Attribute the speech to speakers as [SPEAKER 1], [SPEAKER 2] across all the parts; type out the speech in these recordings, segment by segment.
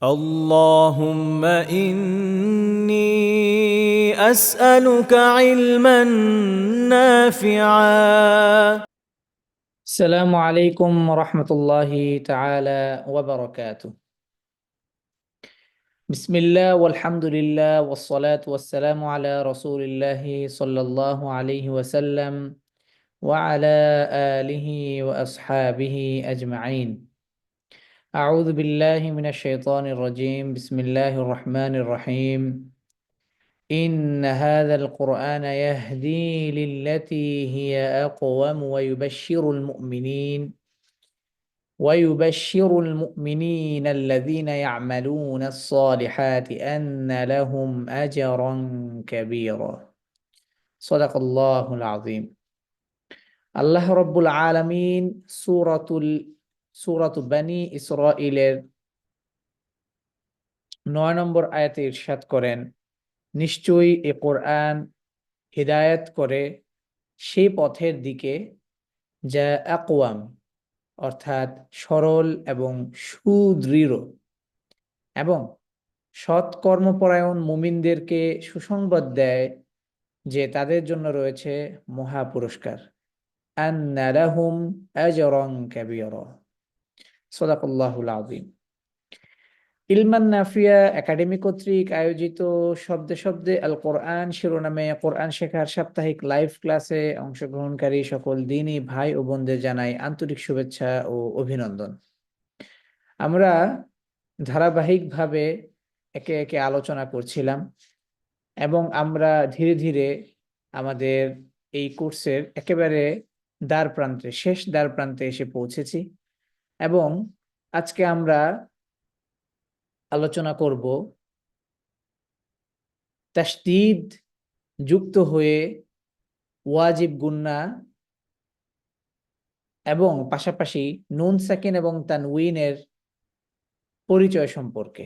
[SPEAKER 1] اللهم إني أسألك علما نافعا.
[SPEAKER 2] السلام عليكم ورحمة الله تعالى وبركاته. بسم الله والحمد لله والصلاة والسلام على رسول الله صلى الله عليه وسلم وعلى آله وأصحابه أجمعين. أعوذ بالله من الشيطان الرجيم. بسم الله الرحمن الرحيم. إن هذا القرآن يهدي للتي هي أقوم ويبشر المؤمنين الذين يعملون الصالحات أن لهم أجرا كبيرا. صدق الله العظيم. আল্লাহ রব্বুল আলামিন সূরাতু বনী ইসরাঈলের ৯ নম্বর আয়াতে ইরশাদ করেন, নিশ্চয়ই এ কোরআন হিদায়াত করে সেই পথের দিকে যা আকওয়াম অর্থাৎ সরল এবং সুদৃঢ়, এবং সৎ কর্মপরায়ণ মুমিনদেরকে সুসংবাদ দেয় যে তাদের জন্য রয়েছে মহা পুরস্কার। আন্না লাহুম আজরান কাবীরা। সাদাকাল্লাহুল আযীম। ইলমান নাফিয়া একাডেমি কর্তৃক আয়োজিত শব্দে শব্দে আল কোরআন শিরোনামে কোরআন শেখার সাপ্তাহিক লাইভ ক্লাসে অংশগ্রহণকারী সকল দ্বীনী ভাই ও বোনদের জানাই আন্তরিক শুভেচ্ছা ও অভিনন্দন। আমরা ধারাবাহিকভাবে একে একে আলোচনা করছিলাম এবং আমরা ধীরে ধীরে আমাদের এই কোর্সের একেবারে শেষ দ্বার প্রান্তে এসে পৌঁছেছি এবং আজকে আমরা আলোচনা করব তাশদীদ যুক্ত হয়ে ওয়াজিব গুন্না এবং পাশাপাশি নুন সাকিন এবং তানউইনের পরিচয় সম্পর্কে।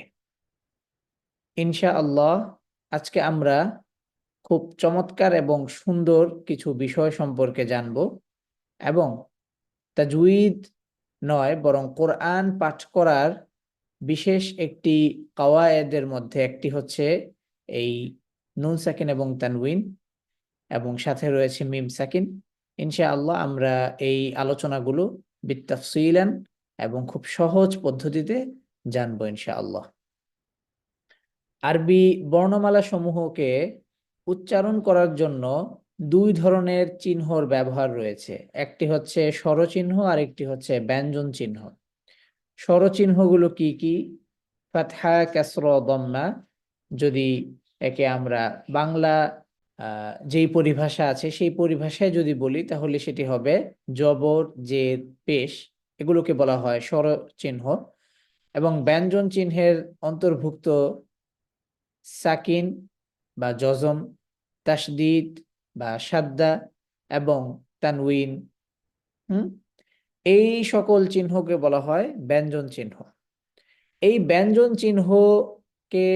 [SPEAKER 2] ইনশাআল্লাহ আজকে আমরা খুব চমৎকার এবং সুন্দর কিছু বিষয় সম্পর্কে জানব এবং তাজউইদ নয় বরং কোরআন পাঠ করার বিশেষ একটি কাওয়ায়েদের মধ্যে একটি হচ্ছে এই নুন সাকিন এবং তানউইন, এবং সাথে রয়েছে মিম সাকিন। ইনশাআল্লাহ আমরা এই আলোচনাগুলো বিতাফসীলান এবং খুব সহজ পদ্ধতিতে জানবো ইনশাআল্লাহ। আরবি বর্ণমালা সমূহকে উচ্চারণ করার জন্য দুই ধরনের চিহ্নর ব্যবহার রয়েছে, একটি হচ্ছে স্বরচিহ্ন আর একটি হচ্ছে ব্যঞ্জন চিহ্ন। স্বরচিহ্নগুলো কি কি? ফাতহা, কাসরা, দম্মা। যদি একে আমরা বাংলা যেই পরিভাষা আছে সেই পরিভাষায় যদি বলি তাহলে সেটি হবে জবর, জের, পেশ, এগুলোকে বলা হয় স্বরচিহ্ন। এবং ব্যঞ্জন চিহ্নের অন্তর্ভুক্ত সাকিন বা জজম, তাশদীদ বা শাদ্দা এবং তানউইন, এই সকল চিহ্নকে বলা হয় ব্যঞ্জন চিহ্ন। এই ব্যঞ্জন চিহ্নকে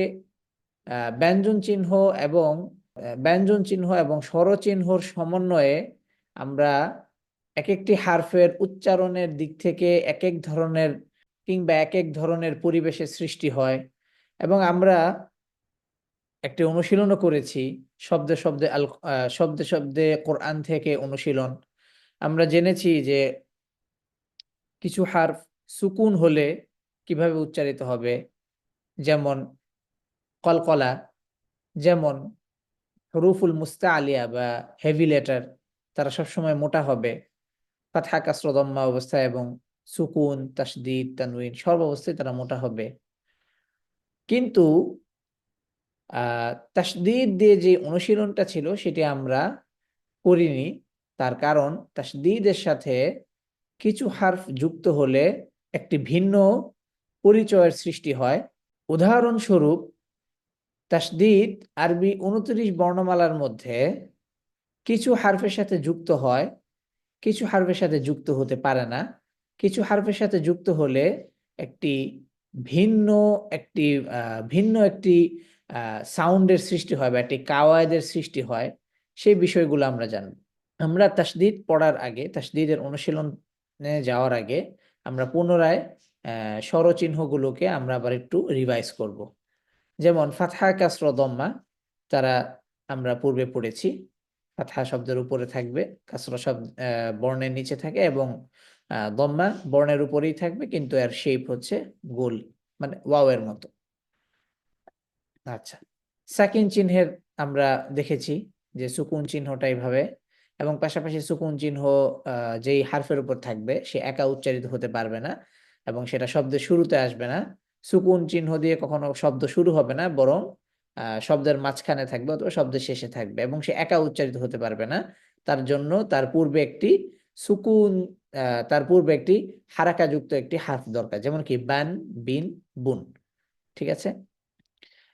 [SPEAKER 2] ব্যঞ্জন চিহ্ন এবং স্বরচিহ্নর সমন্বয়ে আমরা এক একটি হারফের উচ্চারণের দিক থেকে এক এক ধরনের কিংবা এক এক ধরনের পরিবেশের সৃষ্টি হয়। এবং আমরা একটি অনুশীলনও করেছি, শব্দে শব্দে কোরআন থেকে অনুশীলন। আমরা জেনেছি যে কিছু হারফ সুকুন হলে কিভাবে উচ্চারিত হবে, যেমন কলকলা, যেমন হরুফুল মুস্তাআলিয়া বা হেভি লেটার, তারা সবসময় মোটা হবে ফাতহা, কাসরা, দম্মা অবস্থায়, এবং সুকুন, তাশদীদ, তানউইন সর্ব অবস্থায় তারা মোটা হবে। কিন্তু তাশদীদ দিয়ে যে অনুশীলনটা ছিল সেটি আমরা করিনি। তার কারণ তাশদীদের সাথে কিছু হারফ যুক্ত হলে একটি ভিন্ন পরিচয়ের সৃষ্টি হয়। উদাহরণস্বরূপ, তাশদীদ আরবি 29 বর্ণমালার মধ্যে কিছু হারফের সাথে যুক্ত হয়, কিছু হারফের সাথে যুক্ত হতে পারে না। কিছু হারফের সাথে যুক্ত হলে একটি ভিন্ন একটি ভিন্ন একটি সাউন্ডের সৃষ্টি হয় বা একটি কাওয়ায়েদের সৃষ্টি হয়। সেই বিষয়গুলো আমরা জানব। আমরা তাশদীদ পড়ার আগে, তাশদীদের অনুশীলনে যাওয়ার আগে আমরা পুনরায় স্বরচিহ্নগুলোকে আমরা আবার একটু রিভাইজ করব। যেমন ফাতহা কাসরা দম্মা, তারা আমরা পূর্বে পড়েছি। ফাতহা শব্দের উপরে থাকবে, কাসরা শব্দ বর্ণের নিচে থাকে, এবং দম্মা বর্ণের উপরেই থাকবে, কিন্তু এর শেপ হচ্ছে গোল, মানে ওয়াও এর মতো। আচ্ছা, সাকিন চিহ্নের আমরা দেখেছি যে সুকুন চিহ্নটা এইভাবে, এবং পাশাপাশি সুকুন চিহ্ন যেই হারফের উপর থাকবে সে একা উচ্চারিত হতে পারবে না, এবং সেটা শব্দের শুরুতে আসবে না। সুকুন চিহ্ন দিয়ে কখনো শব্দ শুরু হবে না, বরং শব্দের মাঝখানে থাকবে অথবা শব্দের শেষে থাকবে, এবং সে একা উচ্চারিত হতে পারবে না। তার জন্য তার পূর্বে একটি সুকুন তার পূর্বে একটি হারাকাযুক্ত একটি হারফ দরকার, যেমন কি বান, বিন, বুন। ঠিক আছে।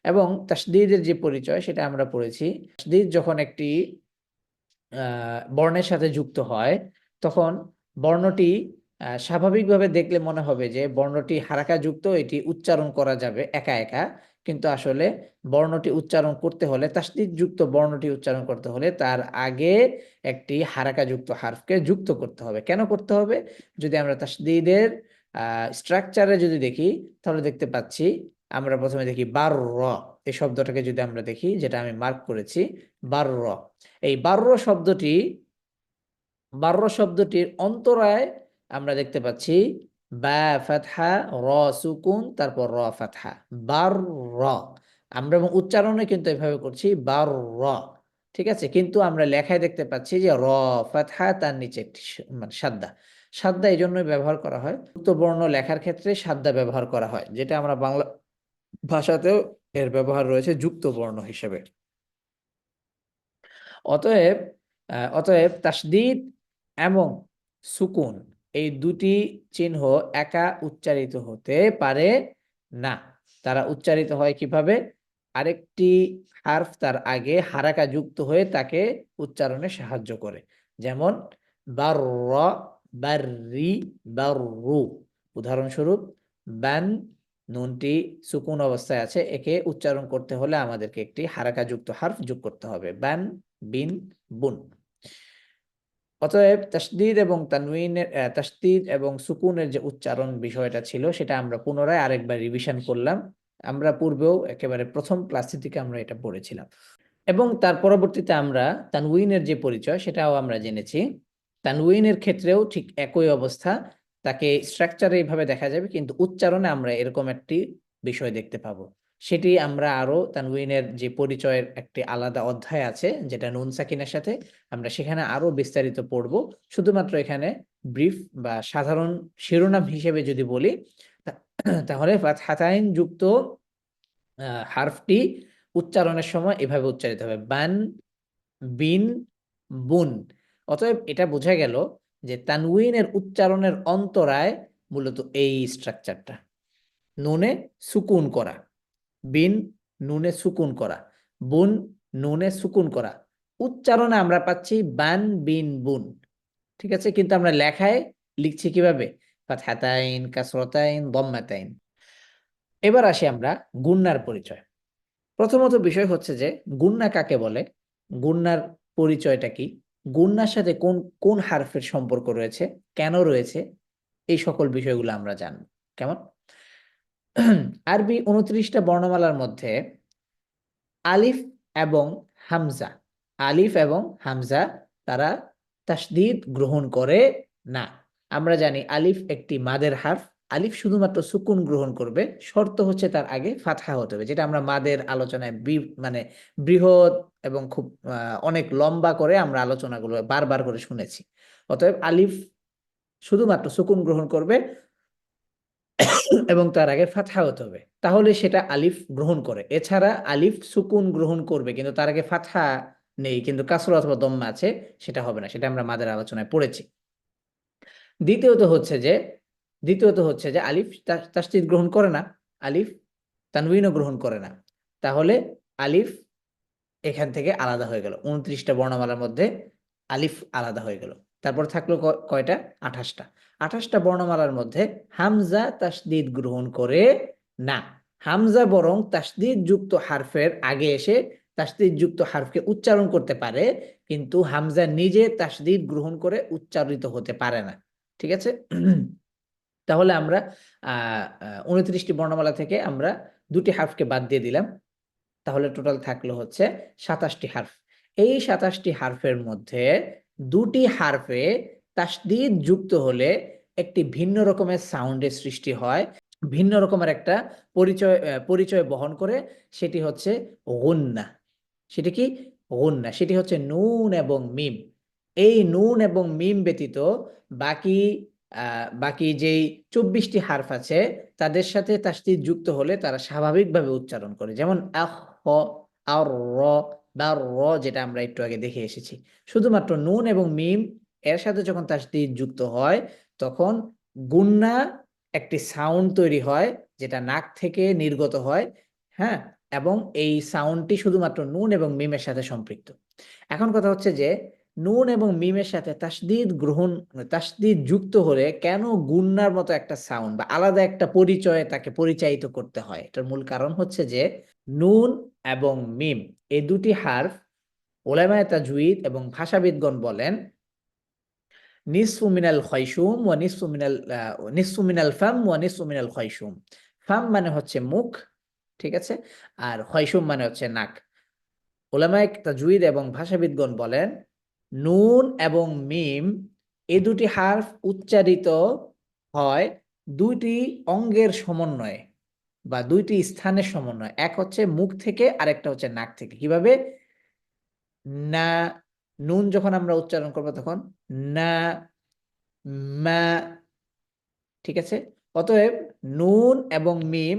[SPEAKER 2] এবং তাসদীদের যে পরিচয় সেটা আমরা পড়েছি। তাসদীদ যখন একটি বর্ণের সাথে যুক্ত হয়, তখন বর্ণটি স্বাভাবিকভাবে দেখলে মনে হবে যে বর্ণটি হারাকা যুক্ত, এটি উচ্চারণ করা যাবে একা একা। কিন্তু আসলে বর্ণটি উচ্চারণ করতে হলে, তাসদীদ যুক্ত বর্ণটি উচ্চারণ করতে হলে তার আগে একটি হারাকা যুক্ত হারফকে যুক্ত করতে হবে। কেন করতে হবে? যদি আমরা তাসদীদের স্ট্রাকচারে যদি দেখি, তাহলে দেখতে পাচ্ছি, আমরা প্রথমে দেখি বার র, এই শব্দটাকে যদি আমরা দেখি, যেটা আমি মার্ক করেছি, বার র। এই বার্র শব্দটির অন্তরায় আমরা দেখতে পাচ্ছি বা ফাতহা, র সুকুন, তারপর র ফাতহা, বার র। আমরা এবং উচ্চারণে কিন্তু এভাবে করছি বার র। ঠিক আছে, কিন্তু আমরা লেখায় দেখতে পাচ্ছি যে র ফাতহা, তার নিচে একটি মানে সাদ্দা। সাদ্দা এই জন্যই ব্যবহার করা হয়, যুক্ত বর্ণ লেখার ক্ষেত্রে সাদ্দা ব্যবহার করা হয়, যেটা আমরা বাংলা ভাষাতেও এর ব্যবহার রয়েছে যুক্ত বর্ণ হিসেবে। অতএব অতএব তাসদীদ এবং সুকুন এই দুটি চিহ্ন একা উচ্চারিত হতে পারে না। তারা উচ্চারিত হয় কিভাবে? আরেকটি হারফ তার আগে হারাকা যুক্ত হয়ে তাকে উচ্চারণে সাহায্য করে। যেমন বারর, বাররি, বাররু। উদাহরণস্বরূপ, বান, নুনটি সুকুন অবস্থায় আছে, একে উচ্চারণ করতে হলে আমাদেরকে একটি হারাকা যুক্ত হারফ যোগ করতে হবে, বান, বিন, বুন। অতএব তাসদীদ এবং তানউইনের তাসদীদ এবং সুকুনের যে উচ্চারণ বিষয়টা ছিল, সেটা আমরা পুনরায় আরেকবার রিভিশন করলাম। আমরা পূর্বেও একেবারে প্রথম ক্লাস থেকে আমরা এটা পড়েছিলাম, এবং তার পরবর্তীতে আমরা তানউইনের যে পরিচয় সেটাও আমরা জেনেছি। তানউইনের ক্ষেত্রেও ঠিক একই অবস্থা, তাকে স্ট্রাকচারে এইভাবে দেখা যাবে, কিন্তু উচ্চারণে আমরা এরকম একটি বিষয় দেখতে পাবো। সেটি আমরা আরো তানউইনের যে পরিচয়ের একটি আলাদা অধ্যায় আছে, যেটা নুন সাকিনের সাথে, আমরা সেখানে আরো বিস্তারিত পড়ব। শুধুমাত্র এখানে ব্রিফ বা সাধারণ শিরোনাম হিসেবে যদি বলি, তাহলে ফাতহাতাইন যুক্ত হারফটি উচ্চারণের সময় এভাবে উচ্চারিত হবে, বান, বিন, বুন। অতএব এটা বোঝা গেল যে তানউইনের উচ্চারণের অন্তরায় মূলত এই স্ট্রাকচারটা, নুনে সুকুন করা, বিন নুনে সুকুন করা, বুন নুনে সুকুন করা। উচ্চারণে আমরা পাচ্ছি বান, বিন, বুন। ঠিক আছে, কিন্তু আমরা লেখায় লিখছি কিভাবে? ফাতহাতাইন, কাসরাতাইন, দম্মাতাইন। এবার আসি আমরা গুন্নার পরিচয়। প্রথমত বিষয় হচ্ছে যে গুন্না কাকে বলে, গুন্নার পরিচয়টা কি, গুন্নার সাথে কোন কোন হারফের সম্পর্ক রয়েছে, কেন রয়েছে, এই সকল বিষয়গুলো আমরা জানব। কেমন? আরবি 29টা বর্ণমালার মধ্যে আলিফ এবং হামজা, আলিফ এবং হামজা তারা তাসদীদ গ্রহণ করে না। আমরা জানি আলিফ একটি মাদের হারফ, আলিফ শুধুমাত্র সুকুন গ্রহণ করবে, শর্ত হচ্ছে তার আগে ফাতহা হতে হবে, যেটা আমরা মাদের আলোচনায় মানে বৃহৎ এবং খুব অনেক লম্বা করে আমরা আলোচনাগুলো বারবার করে শুনেছি। অতএব আলিফ শুধুমাত্র সুকুন গ্রহণ করবে এবং তার আগে ফাতহা হতে হবে, তাহলে সেটা আলিফ গ্রহণ করে। এছাড়া আলিফ সুকুন গ্রহণ করবে কিন্তু তার আগে ফাতহা নেই, কিন্তু কাসরা অথবা দম্মা আছে, সেটা হবে না। সেটা আমরা মাদের আলোচনায় পড়েছি। দ্বিতীয়ত হচ্ছে যে আলিফ তাসদীদ গ্রহণ করে না, আলিফ তানউইনও গ্রহণ করে না। তাহলে আলিফ এখান থেকে আলাদা হয়ে গেল, 29টা বর্ণমালার মধ্যে আলিফ আলাদা হয়ে গেল। তারপর থাকলো কয়টা? 28টা। 28টা বর্ণমালার মধ্যে হামজা তাসদীদ গ্রহণ করে না। হামজা বরং তাসদীদ যুক্ত হারফের আগে এসে তাসদীদ যুক্ত হারফকে উচ্চারণ করতে পারে, কিন্তু হামজা নিজে তাসদীদ গ্রহণ করে উচ্চারিত হতে পারে না। ঠিক আছে? তাহলে আমরা 29টি বর্ণমালা থেকে আমরা 2টি হারফকে বাদ দিয়ে দিলাম, তাহলে টোটাল থাকলো হচ্ছে 27টি হারফ। এই 27টি হারফের মধ্যে 2টি হারফে তাসদীদ যুক্ত হলে একটি ভিন্ন রকমের সাউন্ডের সৃষ্টি হয়, ভিন্ন রকমের একটা পরিচয় বহন করে, সেটি হচ্ছে গুন্না। সেটি কি? গুন্না। সেটি হচ্ছে নুন এবং মিম। এই নুন এবং মিম ব্যতীত বাকি বাকি যেই 24টি হারফ আছে তাদের সাথে তাসদীদ যুক্ত হলে তারা স্বাভাবিকভাবে উচ্চারণ করে, যেমন আহ, হ, আর, র বা র, যেটা আমরা একটু আগে দেখে এসেছি। শুধুমাত্র নুন এবং মিম এর সাথে যখন তাসদীদ যুক্ত হয় তখন গুন্না একটি সাউন্ড তৈরি হয়, যেটা নাক থেকে নির্গত হয়। হ্যাঁ, এবং এই সাউন্ডটি শুধুমাত্র নুন এবং মিমের সাথে সম্পৃক্ত। এখন কথা হচ্ছে যে নুন এবং মিমের সাথে তাসদীদ যুক্ত হলে কেন গুন্নার মতো একটা সাউন্ড বা আলাদা একটা পরিচয়ে তাকে পরিচায়িত করতে হয়? এটার মূল কারণ হচ্ছে যে নুন এবং মিম এই দুটি হারফ উলামায়ে তাজউইদ এবং ভাষাবিদগণ বলেন নিসফু মিনাল খয়সুম ওয়া নিসফু মিনাল ফাম ওয়া নিসফু মিনাল খয়সুম। ফাম মানে হচ্ছে মুখ, ঠিক আছে, আর খয়সুম মানে হচ্ছে নাক। উলামায়ে তাজউইদ এবং ভাষাবিদগণ বলেন নুন এবং মিম এই দুটি হারফ উচ্চারিত হয় দুইটি অঙ্গের সমন্বয়ে বা দুইটি স্থানের সমন্বয়। এক হচ্ছে মুখ থেকে, আরেকটা হচ্ছে নাক থেকে। কিভাবে? না, নুন যখন আমরা উচ্চারণ করবো তখন না, মা, ঠিক আছে। অতএব নুন এবং মিম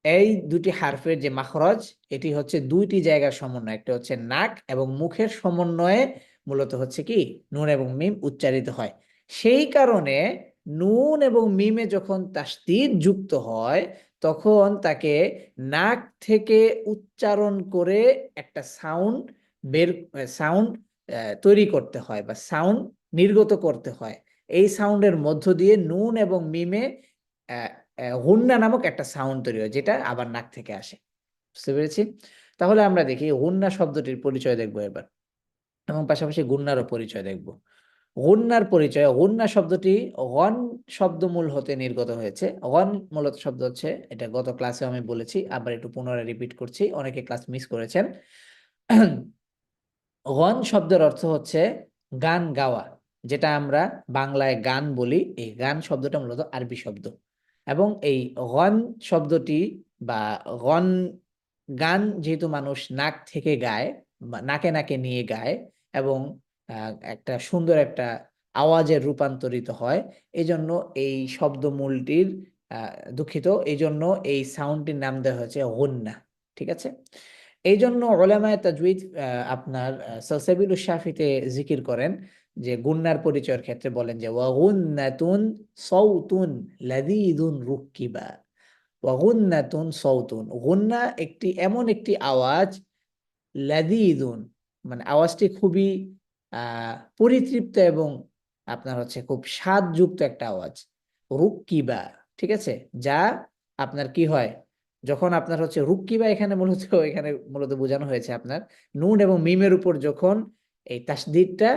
[SPEAKER 2] এই দুটি হারফের যে মাখরজ, এটি হচ্ছে দুইটি জায়গার সমন্বয়, একটা হচ্ছে নাক এবং মুখের সমন্বয়ে মূলত হচ্ছে কি নুন এবং মিম উচ্চারিত হয়। সেই কারণে নুন এবং মিমে যখন তাসদীদ যুক্ত হয় তখন তাকে নাক থেকে উচ্চারণ করে একটা বের সাউন্ড তৈরি করতে হয় বা সাউন্ড নির্গত করতে হয়। এই সাউন্ডের মধ্য দিয়ে নুন এবং মিমে হুন্না নামক একটা সাউন্ড তৈরি হয়, যেটা আবার নাক থেকে আসে। বুঝতে পেরেছি? তাহলে আমরা দেখি হুন্না শব্দটির পরিচয় দেখবো এবার, এবং পাশাপাশি গুন্নারও পরিচয় দেখব। গুন্নার পরিচয়, গুন্না শব্দটি গন শব্দমূল হতে নির্গত হয়েছে। গন মূলত শব্দ হচ্ছে, এটা গত ক্লাসে আমি বলেছি, আবার একটু পুনরায় রিপিট করছি, অনেকে ক্লাস মিস করেছেন। গন শব্দের অর্থ হচ্ছে গান গাওয়া, যেটা আমরা বাংলায় গান বলি। এই গান শব্দটা মূলত আরবি শব্দ, এবং এই গন শব্দটি বা গন, গান যেহেতু মানুষ নাক থেকে গায় বা নাকে নাকে নিয়ে গায় এবং একটা সুন্দর একটা আওয়াজের রূপান্তরিত হয়, এই জন্য এই শব্দমূলটির দুঃখিত, এই জন্য এই সাউন্ডটির নাম দেওয়া হয়েছে গুন্না। ঠিক আছে? এই জন্য উলামায়ে তাজউইদ আপনার সালসাবিলুশ শাফিতে জিকির করেন যে গুন্নার পরিচয়ের ক্ষেত্রে বলেন যে ওয়া গুন্নাতুন সাউতুন লাযীযুন রুক্কিবা। ওয়া গুন্নাতুন সাউতুন, গুন্না এমন একটি আওয়াজ, লাযীযুন মানে আওয়াজটি খুবই পরিতৃপ্ত এবং আপনার হচ্ছে খুব স্বাদযুক্ত একটা আওয়াজ। রুক্কিবা, ঠিক আছে, যা আপনার কি হয় যখন আপনার হচ্ছে রুক্কিবা, এখানে মূলত বোঝানো হয়েছে আপনার নুন এবং মিমের উপর যখন এই তাসদীদটা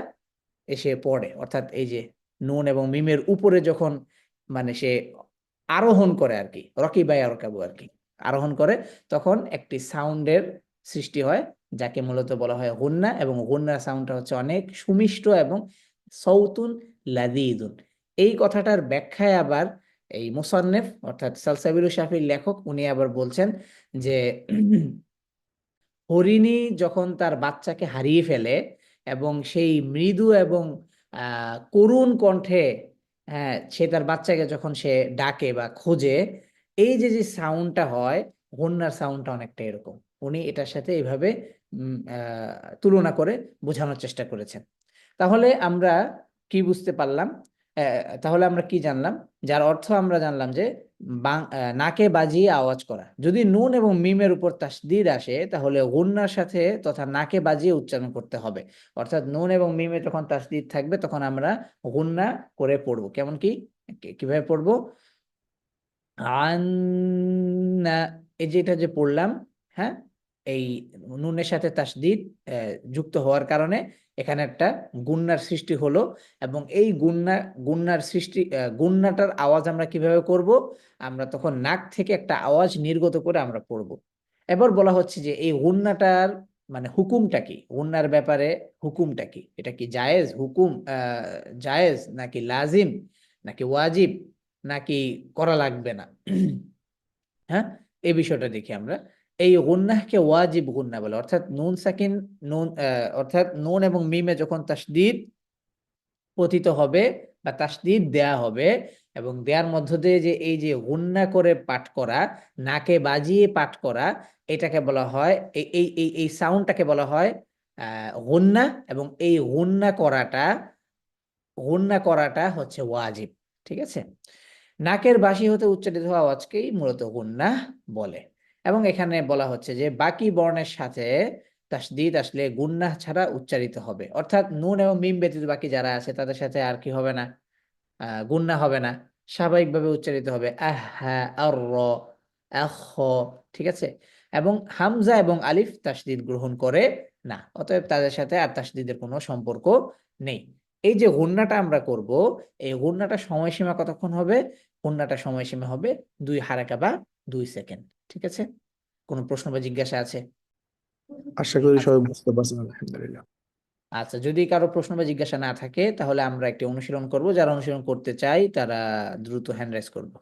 [SPEAKER 2] এসে পড়ে, অর্থাৎ এই যে নুন এবং মিমের উপরে যখন মানে সে আরোহণ করে আর কি, রকিবা ইয়ারকাবু আর কি, আরোহণ করে, তখন একটি সাউন্ডের সৃষ্টি হয়, যাকে মূলত বলা হয় গুন্না। এবং গুন্নার সাউন্ডটা হচ্ছে অনেক সুমিষ্ট এবং সৌতুন লাযীযুন। এই কথাটার ব্যাখ্যায় আবার এই মুসান্নেফ অর্থাৎ সালসাবিলুশ শাফির লেখক উনি আবার বলছেন যে হরিণী যখন তার বাচ্চাকে হারিয়ে ফেলে এবং সেই মৃদু এবং করুণ কণ্ঠে, হ্যাঁ, সে তার বাচ্চাকে যখন সে ডাকে বা খোঁজে, এই যে যে সাউন্ডটা হয়, হন্যার সাউন্ডটা অনেকটা এরকম। উনি এটার সাথে এইভাবে তুলনা করে বোঝানোর চেষ্টা করেছেন। তাহলে আমরা কি বুঝতে পারলাম? তাহলে আমরা কি জানলাম? যার অর্থ আমরা জানলাম যে নাকে বাজিয়ে আওয়াজ করা। যদি নুন এবং মিমের উপর তাসদীদ আসে তাহলে গুন্নার সাথে তথা নাকে বাজিয়ে উচ্চারণ করতে হবে। অর্থাৎ নুন এবং মিমে যখন তাসদীদ থাকবে তখন আমরা গুন্না করে পড়বো। কেমন কিভাবে পড়বো? আন্না, এই যে এটা যে পড়লাম, হ্যাঁ, এই নুনের সাথে তাসদিদ যুক্ত হওয়ার কারণে এখানে একটা গুন্নার সৃষ্টি হলো, এবং এই গুন্নার সৃষ্টি গুন্নাটার আওয়াজ আমরা কিভাবে করব? আমরা তখন নাক থেকে একটা আওয়াজ নির্গত করে আমরা পড়ব। এবার বলা হচ্ছে যে এই গুন্নাটার মানে হুকুমটা কি, গুন্নার ব্যাপারে হুকুমটা কি, এটা কি জায়েজ হুকুম, জায়েজ নাকি লাজিম নাকি ওয়াজিব নাকি করা লাগবে না? হ্যাঁ, এই বিষয়টা দেখি আমরা। এই গুন্নাহকে ওয়াজিব গুন্না বলে, অর্থাৎ নুন সাকিন, নুন অর্থাৎ নুন এবং মিমে যখন তাসদিদ পতিত হবে বা তাসদিদ দেয়া হবে, এবং দেওয়ার মধ্য দিয়ে যে এই যে গুন্না করে পাঠ করা, নাকে বাজিয়ে পাঠ করা, এটাকে বলা হয় এই সাউন্ডটাকে বলা হয় গুন্না, এবং এই গুন্না করাটা হচ্ছে ওয়াজিব। ঠিক আছে, নাকের বাঁশি হতে উচ্চারিত হওয়া আওয়াজকেই মূলত গুন্নাহ বলে। এবং এখানে বলা হচ্ছে যে বাকি বর্ণের সাথে তাসদিদ আসলে গুন্নাহ ছাড়া উচ্চারিত হবে, অর্থাৎ নুন এবং মিম ব্যতীত বাকি যারা আছে তাদের সাথে আর কি হবে না, গুন্নাহ হবে না, স্বাভাবিকভাবে উচ্চারিত হবে আহ, হ্যাঁ, আর, র, আহ, খ। ঠিক আছে, এবং হামজা এবং আলিফ তাসদিদ গ্রহণ করে না, অতএব তাদের সাথে আর তাসদিদের কোনো সম্পর্ক নেই। এই যে গুন্নাটা আমরা করব, এই গুন্নাটা সময়সীমা কতক্ষণ হবে? গুন্নাটা সময়সীমা হবে 2 হারাকা বা 2 সেকেন্ড। ঠিক আছে, কোনো প্রশ্ন বা জিজ্ঞাসা আছে?
[SPEAKER 3] আশা করি
[SPEAKER 2] আচ্ছা,
[SPEAKER 3] সবাই বুঝতে পারছেন, আলহামদুলিল্লাহ।
[SPEAKER 2] আচ্ছা, যদি কারো প্রশ্ন বা জিজ্ঞাসা না থাকে তাহলে আমরা একটি অনুশীলন করব, যারা অনুশীলন করতে চাই তারা দ্রুত হ্যান্ড রাইজ করবো।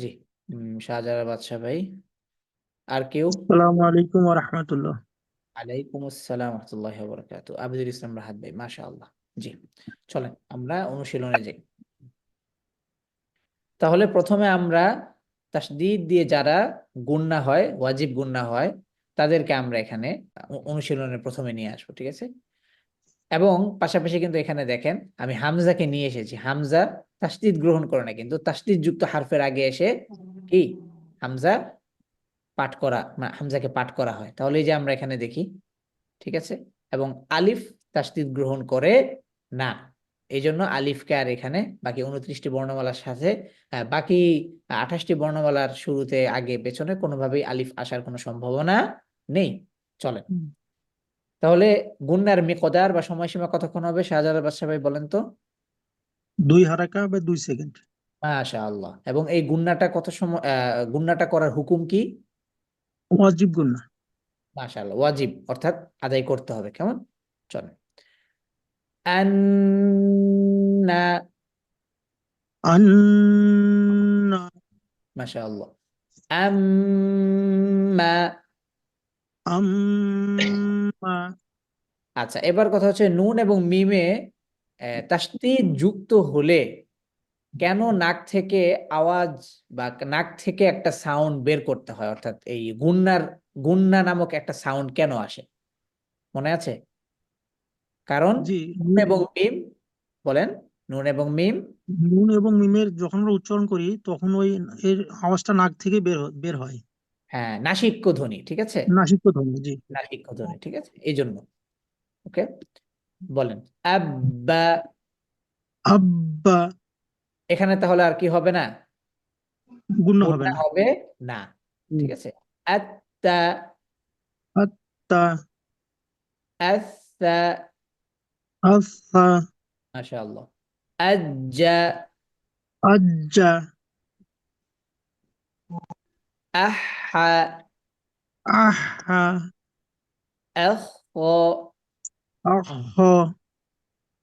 [SPEAKER 2] জি, শাহজালাল বাদশা ভাই, আর কেউ?
[SPEAKER 4] আসসালামু আলাইকুম ওয়া রাহমাতুল্লাহ।
[SPEAKER 2] আলাইকুম আসসালাম ওয়া রাহমাতুল্লাহি ওয়া বারাকাতুহু। আবিদুল ইসলাম রাহাত ভাই, মাশাআল্লাহ। জি, চলেন আমরা অনুশীলনে যাই। তাহলে প্রথমে আমরা তাসদিদ দিয়ে যারা গুন্না হয়, ওয়াজিব গুন্না হয়, তাদেরকে আমরা এখানে অনুশীলনের প্রথমে নিয়ে আসবো। ঠিক আছে, এবং পাশাপাশি কিন্তু এখানে দেখেন আমি হামজাকে নিয়ে এসেছি। হামজা তাসদিদ গ্রহণ করে না, কিন্তু তাসদিদ যুক্ত হারফের আগে এসে কি হামজা পাঠ করা, হামজাকে পাঠ করা হয়। তাহলে এই যে আমরা এখানে দেখি, ঠিক আছে, এবং আলিফ তাসদিদ গ্রহণ করে না, এই জন্য আলিফকে আর এখানে বাকি 29টি বর্ণমালার সাথে বাকি 28টি বর্ণমালার শুরুতে আগে পেছনে কোনোভাবেই আলিফ আসার কোনো সম্ভাবনা নেই। চলেন তাহলে গুন্নার মিকদার বা সময়সীমা কতক্ষণ হবে? শাহজালাল বাদশা ভাই বলেন তো।
[SPEAKER 4] 2 হারাকা বা 2 সেকেন্ড।
[SPEAKER 2] মাশাআল্লাহ। এবং এই গুন্নাটা কত সময়, গুন্নাটা করার হুকুম কি?
[SPEAKER 4] ওয়াজিব গুন্না।
[SPEAKER 2] মাশাআল্লাহ, ওয়াজিব, অর্থাৎ আদায় করতে হবে। কেমন? চলেন, আন্না,
[SPEAKER 4] আন্না,
[SPEAKER 2] মাশাআল্লাহ, আম্মা।
[SPEAKER 4] আম্মা।
[SPEAKER 2] আচ্ছা, এবার কথা হচ্ছে নুন এবং মিমে তাসদিদ যুক্ত হলে কেন নাক থেকে আওয়াজ বা নাক থেকে একটা সাউন্ড বের করতে হয়, অর্থাৎ এই গুন্না নামক একটা সাউন্ড কেন আসে? মনে আছে? কারণ
[SPEAKER 4] জি,
[SPEAKER 2] নুন এবং মিম, বলেন, নুন এবং মিম,
[SPEAKER 4] নুন এবং মিমের যখন আমরা উচ্চারণ করি তখন ওই এর আওয়াজটা নাক থেকে বের হয়।
[SPEAKER 2] হ্যাঁ, নাসিক্য ধ্বনি। ঠিক আছে,
[SPEAKER 4] নাসিক্য ধ্বনি, জি।
[SPEAKER 2] নাসিক্য ধ্বনি। ঠিক আছে, এই জন্য। ওকে, বলেন আব্বা।
[SPEAKER 4] আব্বা।
[SPEAKER 2] এখানে তাহলে আর কি হবে না?
[SPEAKER 4] গুন্না হবে
[SPEAKER 2] গুন্না
[SPEAKER 4] না।
[SPEAKER 2] হবে না। ঠিক আছে, আত্তা,
[SPEAKER 4] আত্তা,
[SPEAKER 2] আস্তা,
[SPEAKER 4] আফা,
[SPEAKER 2] মাশাআল্লাহ, আজ্জা,
[SPEAKER 4] আজ্জা,
[SPEAKER 2] আহা,
[SPEAKER 4] আহা,
[SPEAKER 2] আখ,
[SPEAKER 4] আহ,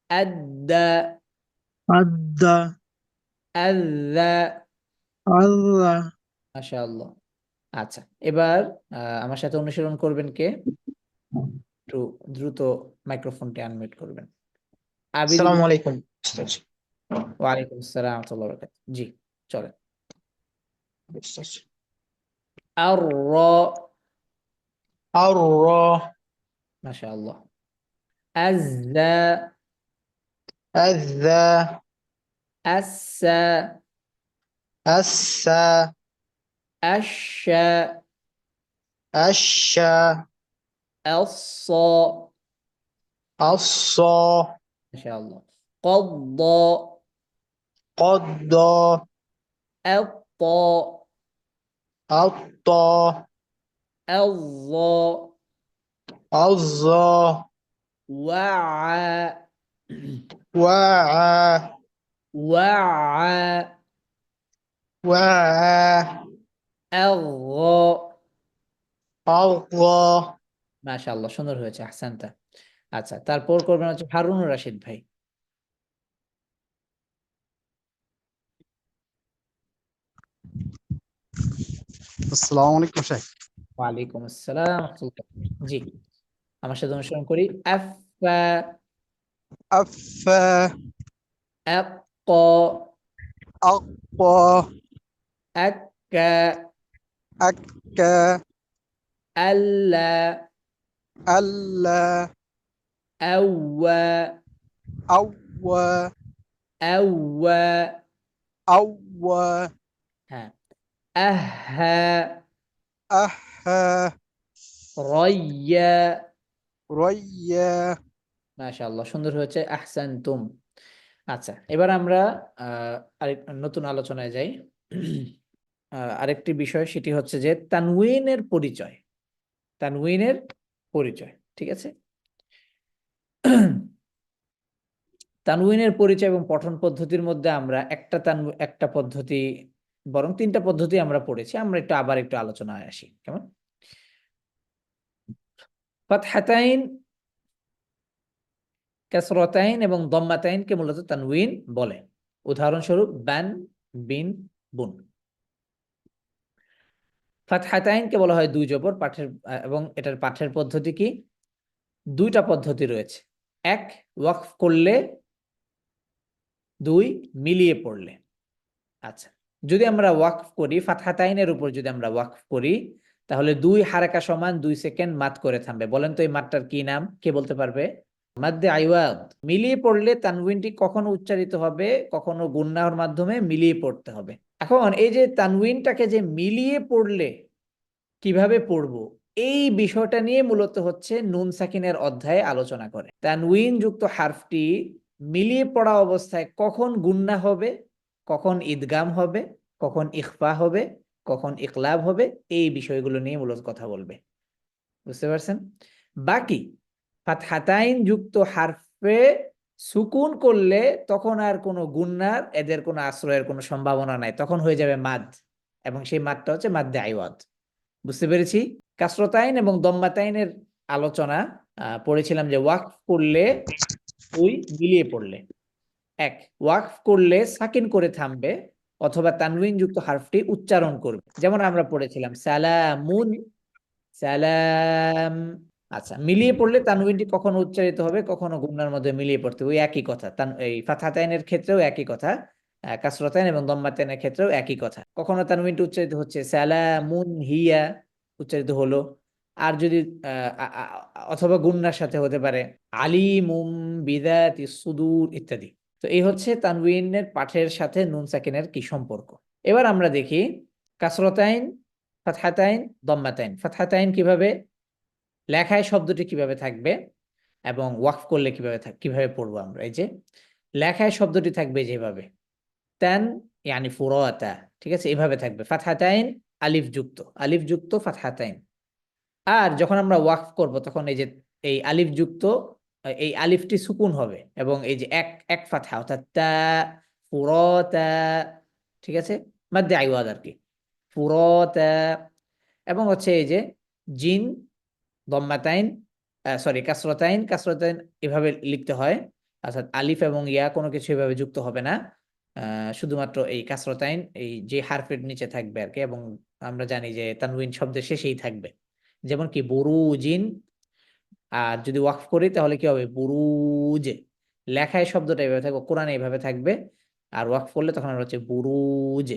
[SPEAKER 2] আদ্দা,
[SPEAKER 4] আদ্দা,
[SPEAKER 2] আল্লা।
[SPEAKER 4] আল্লাহ।
[SPEAKER 2] মাশাআল্লাহ। আচ্ছা, এবার আমার সাথে অনুসরণ করবেন কে? একটু দ্রুত মাইক্রোফোনটি আনমিউট করবেন। আবিদুল,
[SPEAKER 5] আসসালামু আলাইকুম।
[SPEAKER 2] ওয়ালাইকুম আসসালাম ওয়া রাহমাতুল্লাহি ওয়া বারাকাতুহু। জি, চলেন। আর, র,
[SPEAKER 5] আর, র,
[SPEAKER 2] মাশাআল্লাহ, আজ্জা,
[SPEAKER 5] আযা,
[SPEAKER 2] আসসা,
[SPEAKER 5] আসসা,
[SPEAKER 2] আশা,
[SPEAKER 5] আশা,
[SPEAKER 2] আচ্ছা,
[SPEAKER 5] আচ্ছা,
[SPEAKER 2] মাশাআল্লাহ, কদ্দ,
[SPEAKER 5] কদ্দ,
[SPEAKER 2] আত্তা,
[SPEAKER 5] الطا
[SPEAKER 2] الظا
[SPEAKER 5] الظا
[SPEAKER 2] وعى
[SPEAKER 5] وعى
[SPEAKER 2] وعى
[SPEAKER 5] وعى
[SPEAKER 2] الغا
[SPEAKER 5] الغى
[SPEAKER 2] মাশাআল্লাহ, সুন্দর হয়েছে, আহসানতা। আচ্ছা, তারপর করবেন হচ্ছে হারুনুর রাশিদ ভাই।
[SPEAKER 6] আসসালামু আলাইকুম শেখ।
[SPEAKER 2] ওয়ালাইকুম আসসালাম ওয়া রাহমাতুল্লাহ। জি, আমার সাথে অনুসরণ করি। আফা
[SPEAKER 6] আফা
[SPEAKER 2] আক্কা
[SPEAKER 6] আক্কা
[SPEAKER 2] আক্কা
[SPEAKER 6] আক্কা
[SPEAKER 2] আল্লা
[SPEAKER 6] আল্লা
[SPEAKER 2] আওয়া
[SPEAKER 6] আওয়া
[SPEAKER 2] আওয়া।
[SPEAKER 6] আওয়া
[SPEAKER 2] হ্যাঁ, আহা
[SPEAKER 6] আহা
[SPEAKER 2] রাইয়া।
[SPEAKER 6] রাইয়া।
[SPEAKER 2] মাশাআল্লাহ, সুন্দর হয়েছে, আহসানতুম। আচ্ছা, এবার আমরা আরেক নতুন আলোচনায় যাই। আরেকটি বিষয়, সেটি হচ্ছে যে তানউইনের পরিচয়। তানউইনের পরিচয়, ঠিক আছে। তানউইনের পরিচয় এবং পঠন পদ্ধতির মধ্যে আমরা একটা পদ্ধতি, বরং তিনটা পদ্ধতি আমরা পড়েছি। আমরা আবার একটু আলোচনায় আসি, কেমন? ফাতহাতাইন, কাসরাতাইন এবং দম্মাতাইনকে মূলত তানউইন বলে। উদাহরণস্বরূপ বান, বিন, বুন। ফাতহাতাইনকে বলা হয় দুই জবর পাঠের, এবং এটার পাঠের পদ্ধতি কি? দুইটা পদ্ধতি রয়েছে। এক, ওয়াকফ করলে; দুই, মিলিয়ে পড়লে। আচ্ছা, যদি আমরা ওয়াকফ করি, ফাতহাতাইনের উপর যদি আমরা ওয়াকফ করি, তাহলে 2 হারাকা সমান 2 সেকেন্ড মাদ করে থামবে। বলেন তো এই মাদটার কি নাম? কে বলতে পারবে? মাদ্দে আইওয়াদ। মিলিয়ে পড়লে তানউইনটি কখনো উচ্চারিত হবে, কখনো গুন্নাহর মাধ্যমে মিলিয়ে পড়তে হবে। এখন এই যে তানউইনটাকে যে মিলিয়ে পড়লে কিভাবে পড়বো, এই বিষয়টা নিয়ে মূলত হচ্ছে নুন সাকিনের অধ্যায়ে আলোচনা করে। তানউইন যুক্ত হারফটি মিলিয়ে পড়া অবস্থায় কখন গুন্না হবে, কখন ইদগাম হবে, কখন ইখফা হবে, কখন ইকলাব হবে, এই বিষয়গুলো নিয়ে মূলত কথা বলবে। বুঝতে পারছেন? বাকি ফাতহাতাইন যুক্ত হারফে সুকুন করলে তখন আর কোনো গুন্নার, এদের কোনো আশ্রয়ের কোনো সম্ভাবনা নাই, তখন হয়ে যাবে মাদ, এবং সেই মাদটা হচ্ছে মাদ্দে আইওয়াদ। বুঝতে পেরেছি? কাসরতাইন এবং দম্মাতাইনের আলোচনা পড়েছিলাম যে ওয়াকফ করলে, দুই, মিলিয়ে পড়লে। এক, ওয়াকফ করলে সাকিন করে থামবে অথবা তানউইন যুক্ত হারফটি উচ্চারণ করবে, যেমন আমরা পড়েছিলাম সালামুন, সালাম। আচ্ছা, মিলিয়ে পড়লে তানউইনটি কখনো উচ্চারিত হবে, কখনো গুণনার মধ্যে মিলিয়ে পড়তে, ওই একই কথা। এই ফাতহাতাইনের ক্ষেত্রেও একই কথা, কাসরাতাইন এবং দম্মাতাইনের ক্ষেত্রেও একই কথা। কখনো তানউইনটি উচ্চারিত হচ্ছে সালামুন হিয়া, উচ্চারিত হলো। আর যদি অথবা গুণনার সাথে হতে পারে আলিমুম বিযাতিস সুদূর ইত্যাদি। তো এই হচ্ছে তানউইনের পাঠের সাথে নুন সাকিনের কি সম্পর্ক। এবার আমরা দেখি কাসরাতাইন, ফাতহাতাইন, দম্মাতাইন। ফাতহাতাইন কিভাবে লেখায়, শব্দটি কিভাবে থাকবে, এবং ওয়াকফ করলে কিভাবে পড়বো আমরা। এই যে লেখায় শব্দটি থাকবে যেভাবে, তান ইয়ানি ফুরাতা, ঠিক আছে, এভাবে থাকবে। ফাতহাতাইন আলিফ যুক্ত ফাতহাতাইন। আর যখন আমরা ওয়াকফ করব, তখন এই যে এই আলিফ যুক্ত, এই আলিফটি সুকুন হবে, এবং এই যে এক এক ফাতহা, অর্থাৎ তা, ফুরাতা, ঠিক আছে, মাদ্দে আইওয়াদ আর কি, ফুরাতা। এবং হচ্ছে এই যে জিন, দম্মাতাইন, কাসরাতাইন এভাবে লিখতে হয়, অর্থাৎ আলিফ এবং ইয়া কোনো কিছু এভাবে যুক্ত হবে না, শুধুমাত্র এই কাসরাতাইন এই যে হারফের নিচে থাকবে আর কি, এবং আমরা জানি যে তানউইন শব্দের শেষেই থাকবে, যেমন কি বুরুজিন। আর যদি ওয়াকফ করি তাহলে কি হবে? বুরুজ। লেখায় শব্দটা এভাবে থাকবে, কোরআনে এভাবে থাকবে, আর ওয়াকফ করলে তখন হচ্ছে বুরুজ।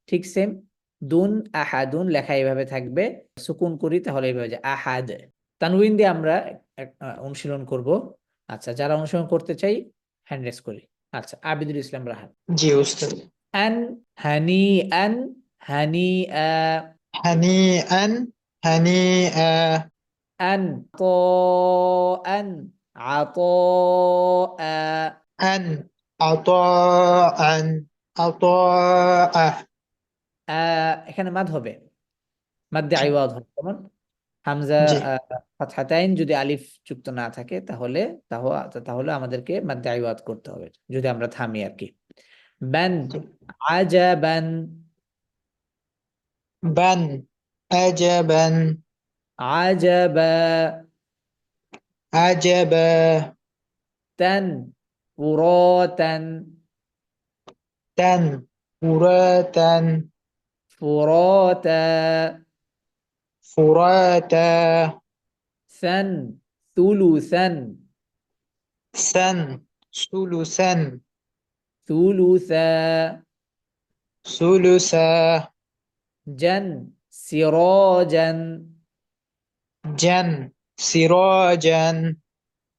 [SPEAKER 2] ঠিক সেম, দুন আহাদুন লেখায় এভাবে থাকবে, সুকুন করি তাহলে এভাবে যে আহাদ। তানউইন দিয়ে আমরা অনুশীলন করব। আচ্ছা, যারা অনুশীলন করতে চাই হ্যান্ড রেজ করি। আচ্ছা, আবিদুল ইসলাম রাহাত।
[SPEAKER 5] জি উস্তাদ।
[SPEAKER 2] আন, হানিআন, হানিআ।
[SPEAKER 5] হানিআন হানিআ
[SPEAKER 2] আন, আন, আতাআ।
[SPEAKER 5] আন আতাআন আতাআ
[SPEAKER 2] এখানে মাদ হবে, মাদ্দে আইওয়াদ হয় যেমন হামজা
[SPEAKER 5] জি
[SPEAKER 2] ফাতহাতাইন যদি আলিফ যুক্ত না থাকে তাহলে তাহলে আমাদেরকে মাদ্দে আইওয়াদ করতে হবে যদি আমরা থামি আর কি। বান
[SPEAKER 5] জি
[SPEAKER 2] আজাবান
[SPEAKER 5] বান আজাবান
[SPEAKER 2] আজাবা
[SPEAKER 5] আজাবা
[SPEAKER 2] তান ফুরাতান
[SPEAKER 5] তান ফুরাতান
[SPEAKER 2] ফুরাতা
[SPEAKER 5] ফুরাতা
[SPEAKER 2] সান থুলুসান
[SPEAKER 5] সান সুলুসান
[SPEAKER 2] থুলুসা
[SPEAKER 5] সুলুসা
[SPEAKER 2] জান সিরাজান
[SPEAKER 5] জান সিরাজান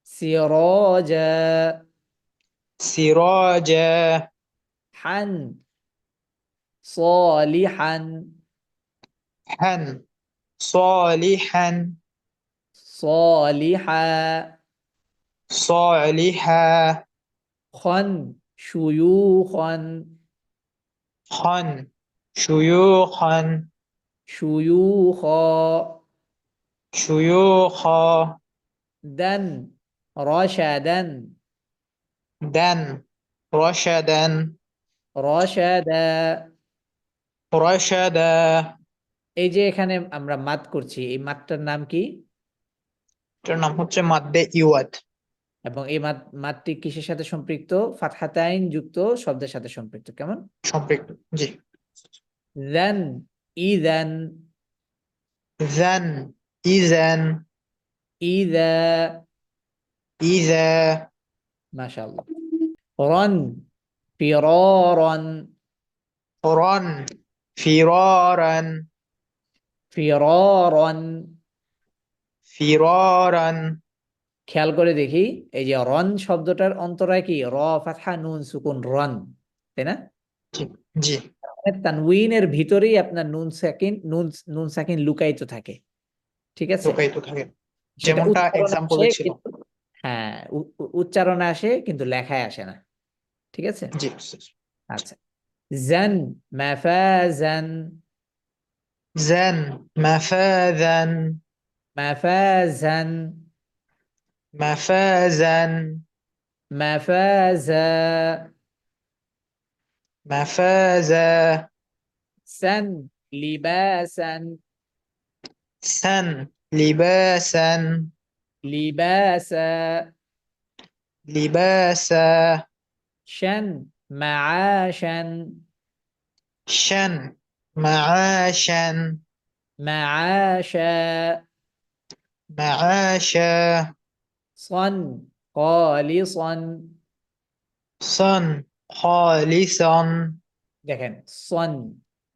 [SPEAKER 2] সিরাজা
[SPEAKER 5] সিরাজা
[SPEAKER 2] হান صالحا
[SPEAKER 5] হান صالحا
[SPEAKER 2] صالحا
[SPEAKER 5] صالحا
[SPEAKER 2] خن شيوخا
[SPEAKER 5] خن شيوخا
[SPEAKER 2] شيوخا
[SPEAKER 5] شيوخا
[SPEAKER 2] دن رشدا
[SPEAKER 5] دن رشدا
[SPEAKER 2] رشدا
[SPEAKER 5] رشدا
[SPEAKER 2] এই যে এখানে আমরা মাদ করছি এই মাদটার নাম কি
[SPEAKER 5] এটার নাম হচ্ছে মাদ্দে ইওয়াদ
[SPEAKER 2] এবং এই মাদটি কিসের সাথে সম্পৃক্ত ফাতহাতাইন যুক্ত শব্দের সাথে সম্পৃক্ত কেমন
[SPEAKER 5] সম্পৃক্ত জি
[SPEAKER 2] দেন ইদান
[SPEAKER 5] জান ইজান
[SPEAKER 2] ইদা
[SPEAKER 5] ইজা
[SPEAKER 2] মাশাআল্লাহ রন ফিরারান
[SPEAKER 5] রন ফিরারান
[SPEAKER 2] ফিরারান
[SPEAKER 5] ফিরারান
[SPEAKER 2] খেয়াল করে দেখি এই যে রন শব্দটার অন্তরায় কি র ফাতহা নুন সুকুন রন তাই না
[SPEAKER 5] জি জি
[SPEAKER 2] তানউইনের ভিতরেই আপনার নুন সাকিন লুকায়িত থাকে ঠিক আছে
[SPEAKER 5] লোকায়িত থাকে
[SPEAKER 2] সেটা
[SPEAKER 5] যেমনটা
[SPEAKER 2] উচ্চারণে
[SPEAKER 5] এক্সাম্পলে
[SPEAKER 2] আসে
[SPEAKER 5] ছিল
[SPEAKER 2] হ্যাঁ উচ্চারণে আসে কিন্তু লেখায় আসে না ঠিক আছে
[SPEAKER 5] জি
[SPEAKER 2] আচ্ছা জান মাফাজান
[SPEAKER 5] জান মাফাজান
[SPEAKER 2] মাফাজান
[SPEAKER 5] মাফাজান
[SPEAKER 2] মাফাজা
[SPEAKER 5] মাফাজা
[SPEAKER 2] সান লিবাসান
[SPEAKER 5] সান লিবাসান
[SPEAKER 2] লিবাসা
[SPEAKER 5] লিবাসা
[SPEAKER 2] শান মাআশান
[SPEAKER 5] শান মাআশান
[SPEAKER 2] মাআশা
[SPEAKER 5] মাআশা
[SPEAKER 2] صن خالصا
[SPEAKER 5] সান খালিসান
[SPEAKER 2] দেখেন সন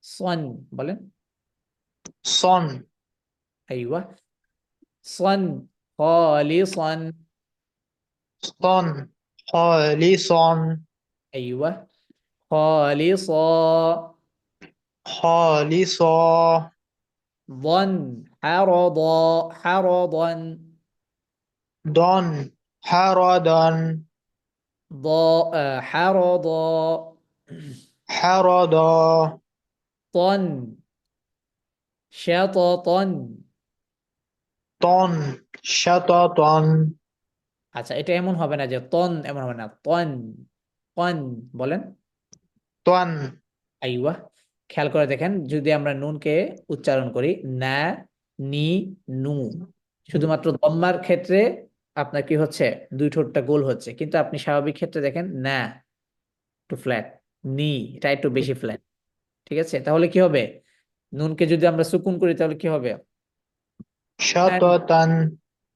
[SPEAKER 2] সন বলেন
[SPEAKER 5] সন
[SPEAKER 2] আইওয়া সন খালিসান
[SPEAKER 5] সন খালিসান
[SPEAKER 2] আইওয়া খালিসা
[SPEAKER 5] খালিসা
[SPEAKER 2] ظن حرضا حرضا
[SPEAKER 5] দন হারাদান
[SPEAKER 2] حرضا
[SPEAKER 5] হারাদা
[SPEAKER 2] طن شططا
[SPEAKER 5] তন শাতাতান
[SPEAKER 2] আচ্ছা এটা এমন হবে না যে তন এমন হবে না তন তন বলেন
[SPEAKER 5] তন
[SPEAKER 2] আইওয়া খেয়াল করে দেখেন যদি আমরা নুনকে উচ্চারণ করি না নি নু শুধুমাত্র দম্মার ক্ষেত্রে আপনার কি হচ্ছে দুই ঠোঁটটা গোল হচ্ছে কিন্তু আপনি স্বাভাবিক ক্ষেত্রে দেখেন না একটু ফ্ল্যাট নি এটা একটু বেশি ফ্ল্যাট ঠিক আছে তাহলে কি হবে নুনকে যদি আমরা সুকুন করি তাহলে কি হবে
[SPEAKER 5] শাতাতান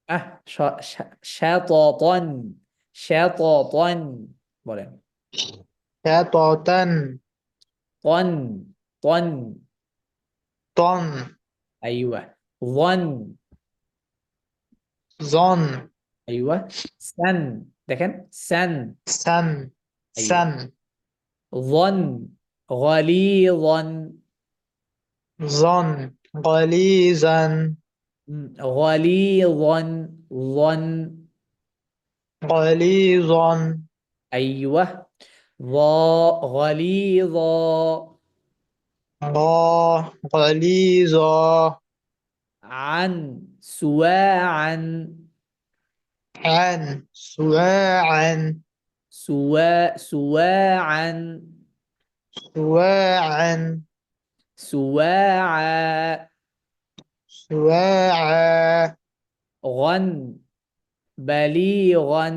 [SPEAKER 2] আহ শাতাতান শাতাতান বলেন
[SPEAKER 5] শাতাতান
[SPEAKER 2] তন তন
[SPEAKER 5] তন
[SPEAKER 2] আইওয়া ওয়ান
[SPEAKER 5] জন
[SPEAKER 2] আইওয়া সান দেখেন সান
[SPEAKER 5] সান সান
[SPEAKER 2] ظن غليظا
[SPEAKER 5] জন গলিজান
[SPEAKER 2] غليظا ظن
[SPEAKER 5] গলিজন
[SPEAKER 2] أيوه غليظا
[SPEAKER 5] غا غليظا
[SPEAKER 2] عن سواعا
[SPEAKER 5] عن سواعا
[SPEAKER 2] سواعا
[SPEAKER 5] سواعا
[SPEAKER 2] سواعا
[SPEAKER 5] سواعا
[SPEAKER 2] غن بليغا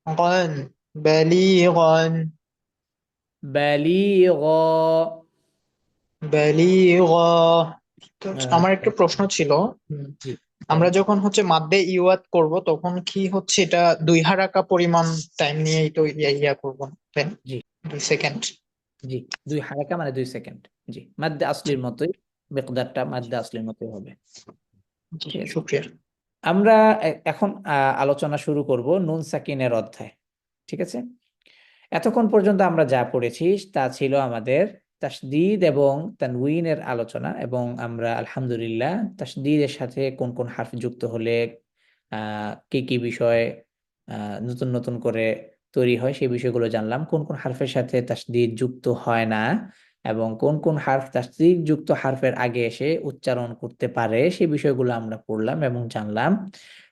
[SPEAKER 5] غن بليغا
[SPEAKER 2] بليغا
[SPEAKER 5] بليغا তো
[SPEAKER 2] আহ,
[SPEAKER 5] আমার একটা প্রশ্ন ছিল।
[SPEAKER 2] জি
[SPEAKER 5] আমরা
[SPEAKER 2] বলেন।
[SPEAKER 5] যখন মাদ্দে ইওয়াত করব তখন কি এটা 2 হারাকা পরিমাণ টাইম নিয়েই তো ইয়া করবো, তাই না?
[SPEAKER 2] জি
[SPEAKER 5] 2 সেকেন্ড।
[SPEAKER 2] জি 2 হারাকা মানে 2 সেকেন্ড। জি মাদ্দে আসলির মতোই, মিকদারটা মাদ্দে আসলির মতোই হবে।
[SPEAKER 5] জি,
[SPEAKER 2] ঠিক আছে,
[SPEAKER 5] শুক্রিয়া।
[SPEAKER 2] আমরা এখন আলোচনা শুরু করব নুন সাকিনের অধ্যায়। ঠিক আছে, এতক্ষণ পর্যন্ত আমরা যা পড়েছি তা ছিল আমাদের তাসদীদ এবং তানউইনের আলোচনা, এবং আমরা আলহামদুলিল্লাহ তাসদীদের সাথে কোন কোন হারফ যুক্ত হলে কি কি বিষয় নতুন নতুন করে তৈরি হয় সেই বিষয়গুলো জানলাম, কোন কোন হারফের সাথে তাসদীদ যুক্ত হয় না এবং কোন কোন হারফ তাসদীদ যুক্ত হারফের আগে এসে উচ্চারণ করতে পারে সেই বিষয়গুলো আমরা পড়লাম এবং জানলাম।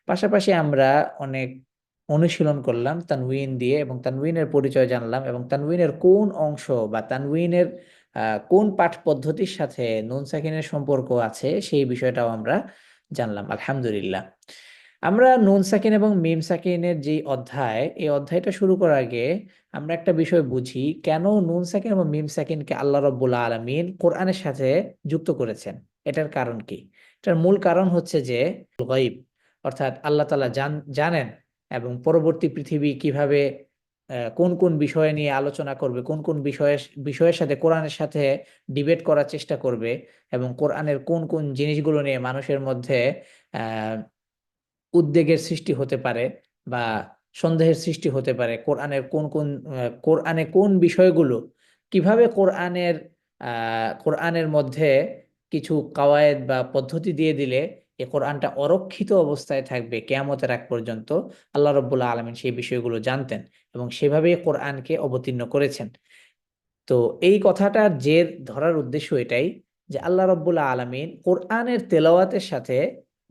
[SPEAKER 2] পাশাপাশি আমরা অনেক অনুশীলন করলাম তানউইন দিয়ে এবং তানউইনের পরিচয় জানলাম, এবং তানউইনের কোন অংশ বা তানউইনের কোন পাঠ পদ্ধতির সাথে নুন সাকিনের সম্পর্ক আছে সেই বিষয়টাও আমরা জানলাম আলহামদুলিল্লাহ। আমরা নুন সাকিন এবং মিম সাকিনের যে অধ্যায়, এই অধ্যায়টা শুরু করার আগে আমরা একটা বিষয় বুঝি, কেন নুন সাকিন এবং মিম সাকিনকে আল্লাহ রাব্বুল আলামিন কোরআনের সাথে যুক্ত করেছেন। এটার কারণ কি? এটার মূল কারণ হচ্ছে যে গায়ব, অর্থাৎ আল্লাহ তাআলা জানেন এবং পরবর্তী পৃথিবী কিভাবে কোন কোন বিষয় নিয়ে আলোচনা করবে, কোন কোন বিষয়ের সাথে কোরআনের সাথে ডিবেট করার চেষ্টা করবে, এবং কোরআনের কোন কোন জিনিসগুলো নিয়ে মানুষের মধ্যে আহ উদ্বেগের সৃষ্টি হতে পারে বা সন্দেহের সৃষ্টি হতে পারে, কোরআনে কোন বিষয়গুলো কিভাবে কোরআনের মধ্যে কিছু কাওয়ায়েদ বা পদ্ধতি দিয়ে দিলে এই কোরআনটা অরক্ষিত অবস্থায় থাকবে কিয়ামতের আগ পর্যন্ত। আল্লাহ রাব্বুল আলামিন সেই বিষয়গুলো জানতেন এবং সেভাবেই কোরআনকে অবতীর্ণ করেছেন। তো এই কথাটার জের ধরার উদ্দেশ্য এটাই যে আল্লাহ রাব্বুল আলামিন কোরআনের তেলাওয়াতের সাথে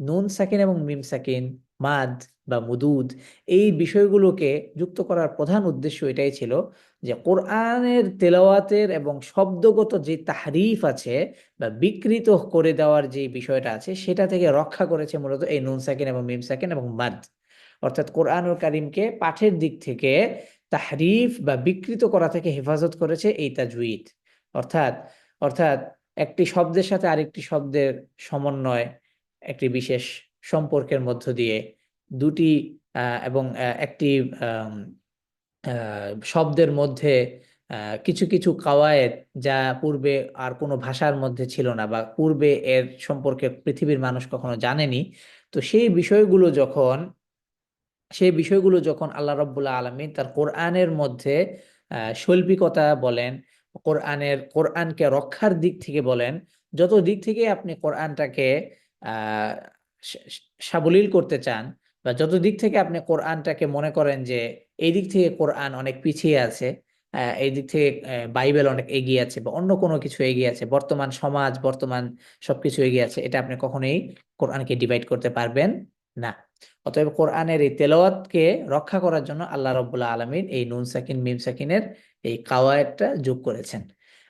[SPEAKER 2] নুন সাকিন এবং মিম সাকিন, মাদ বা মুদুদ, এই বিষয়গুলোকে যুক্ত করার প্রধান উদ্দেশ্য এটাই ছিল যে কোরআনের তেলাওয়াতের এবং শব্দগত যে তাহরিফ আছে বা বিকৃত করে দেওয়ার যে বিষয়টা আছে সেটা থেকে রক্ষা করেছে মূলত এই নুন সাকিন এবং মিম সাকিন এবং মাদ। অর্থাৎ কোরআনুল কারীমকে পাঠের দিক থেকে তাহরিফ বা বিকৃত করা থেকে হেফাজত করেছে এই তাজউইদ। অর্থাৎ অর্থাৎ একটি শব্দের সাথে আরেকটি শব্দের সমন্বয়, একটি বিশেষ সম্পর্কের মধ্য দিয়ে দুটি এবং একটি আম, শব্দের মধ্যে কিছু কিছু কাওয়ায়েদ যা পূর্বে আর কোনো ভাষার মধ্যে ছিল না বা পূর্বে এর সম্পর্কে পৃথিবীর মানুষ কখনো জানেনি। তো সেই বিষয়গুলো যখন আল্লাহ রাব্বুল আলামিন তার কোরআনের মধ্যে শৈল্পিকতা বলেন, কোরআনকে রক্ষার দিক থেকে বলেন, যত দিক থেকে আপনি কোরআনটাকে আহ সাবলীল করতে চান বা যত দিক থেকে আপনি কোরআনটাকে মনে করেন যে এই দিক থেকে কোরআন অনেক পিছিয়ে আছে, এই দিক থেকে বাইবেল অনেক এগিয়ে আছে বা অন্য কোনো কিছু এগিয়ে আছে, বর্তমান সমাজ বর্তমান সবকিছু এগিয়ে আছে, এটা আপনি কখনোই কোরআনকে ডিভাইড করতে পারবেন না। অতএব কোরআনের এই তেলাওয়াতকে রক্ষা করার জন্য আল্লাহ রাব্বুল আলামিন এই নুন সাকিন মিম সাকিনের এই কাওয়ায়েদটা যোগ করেছেন।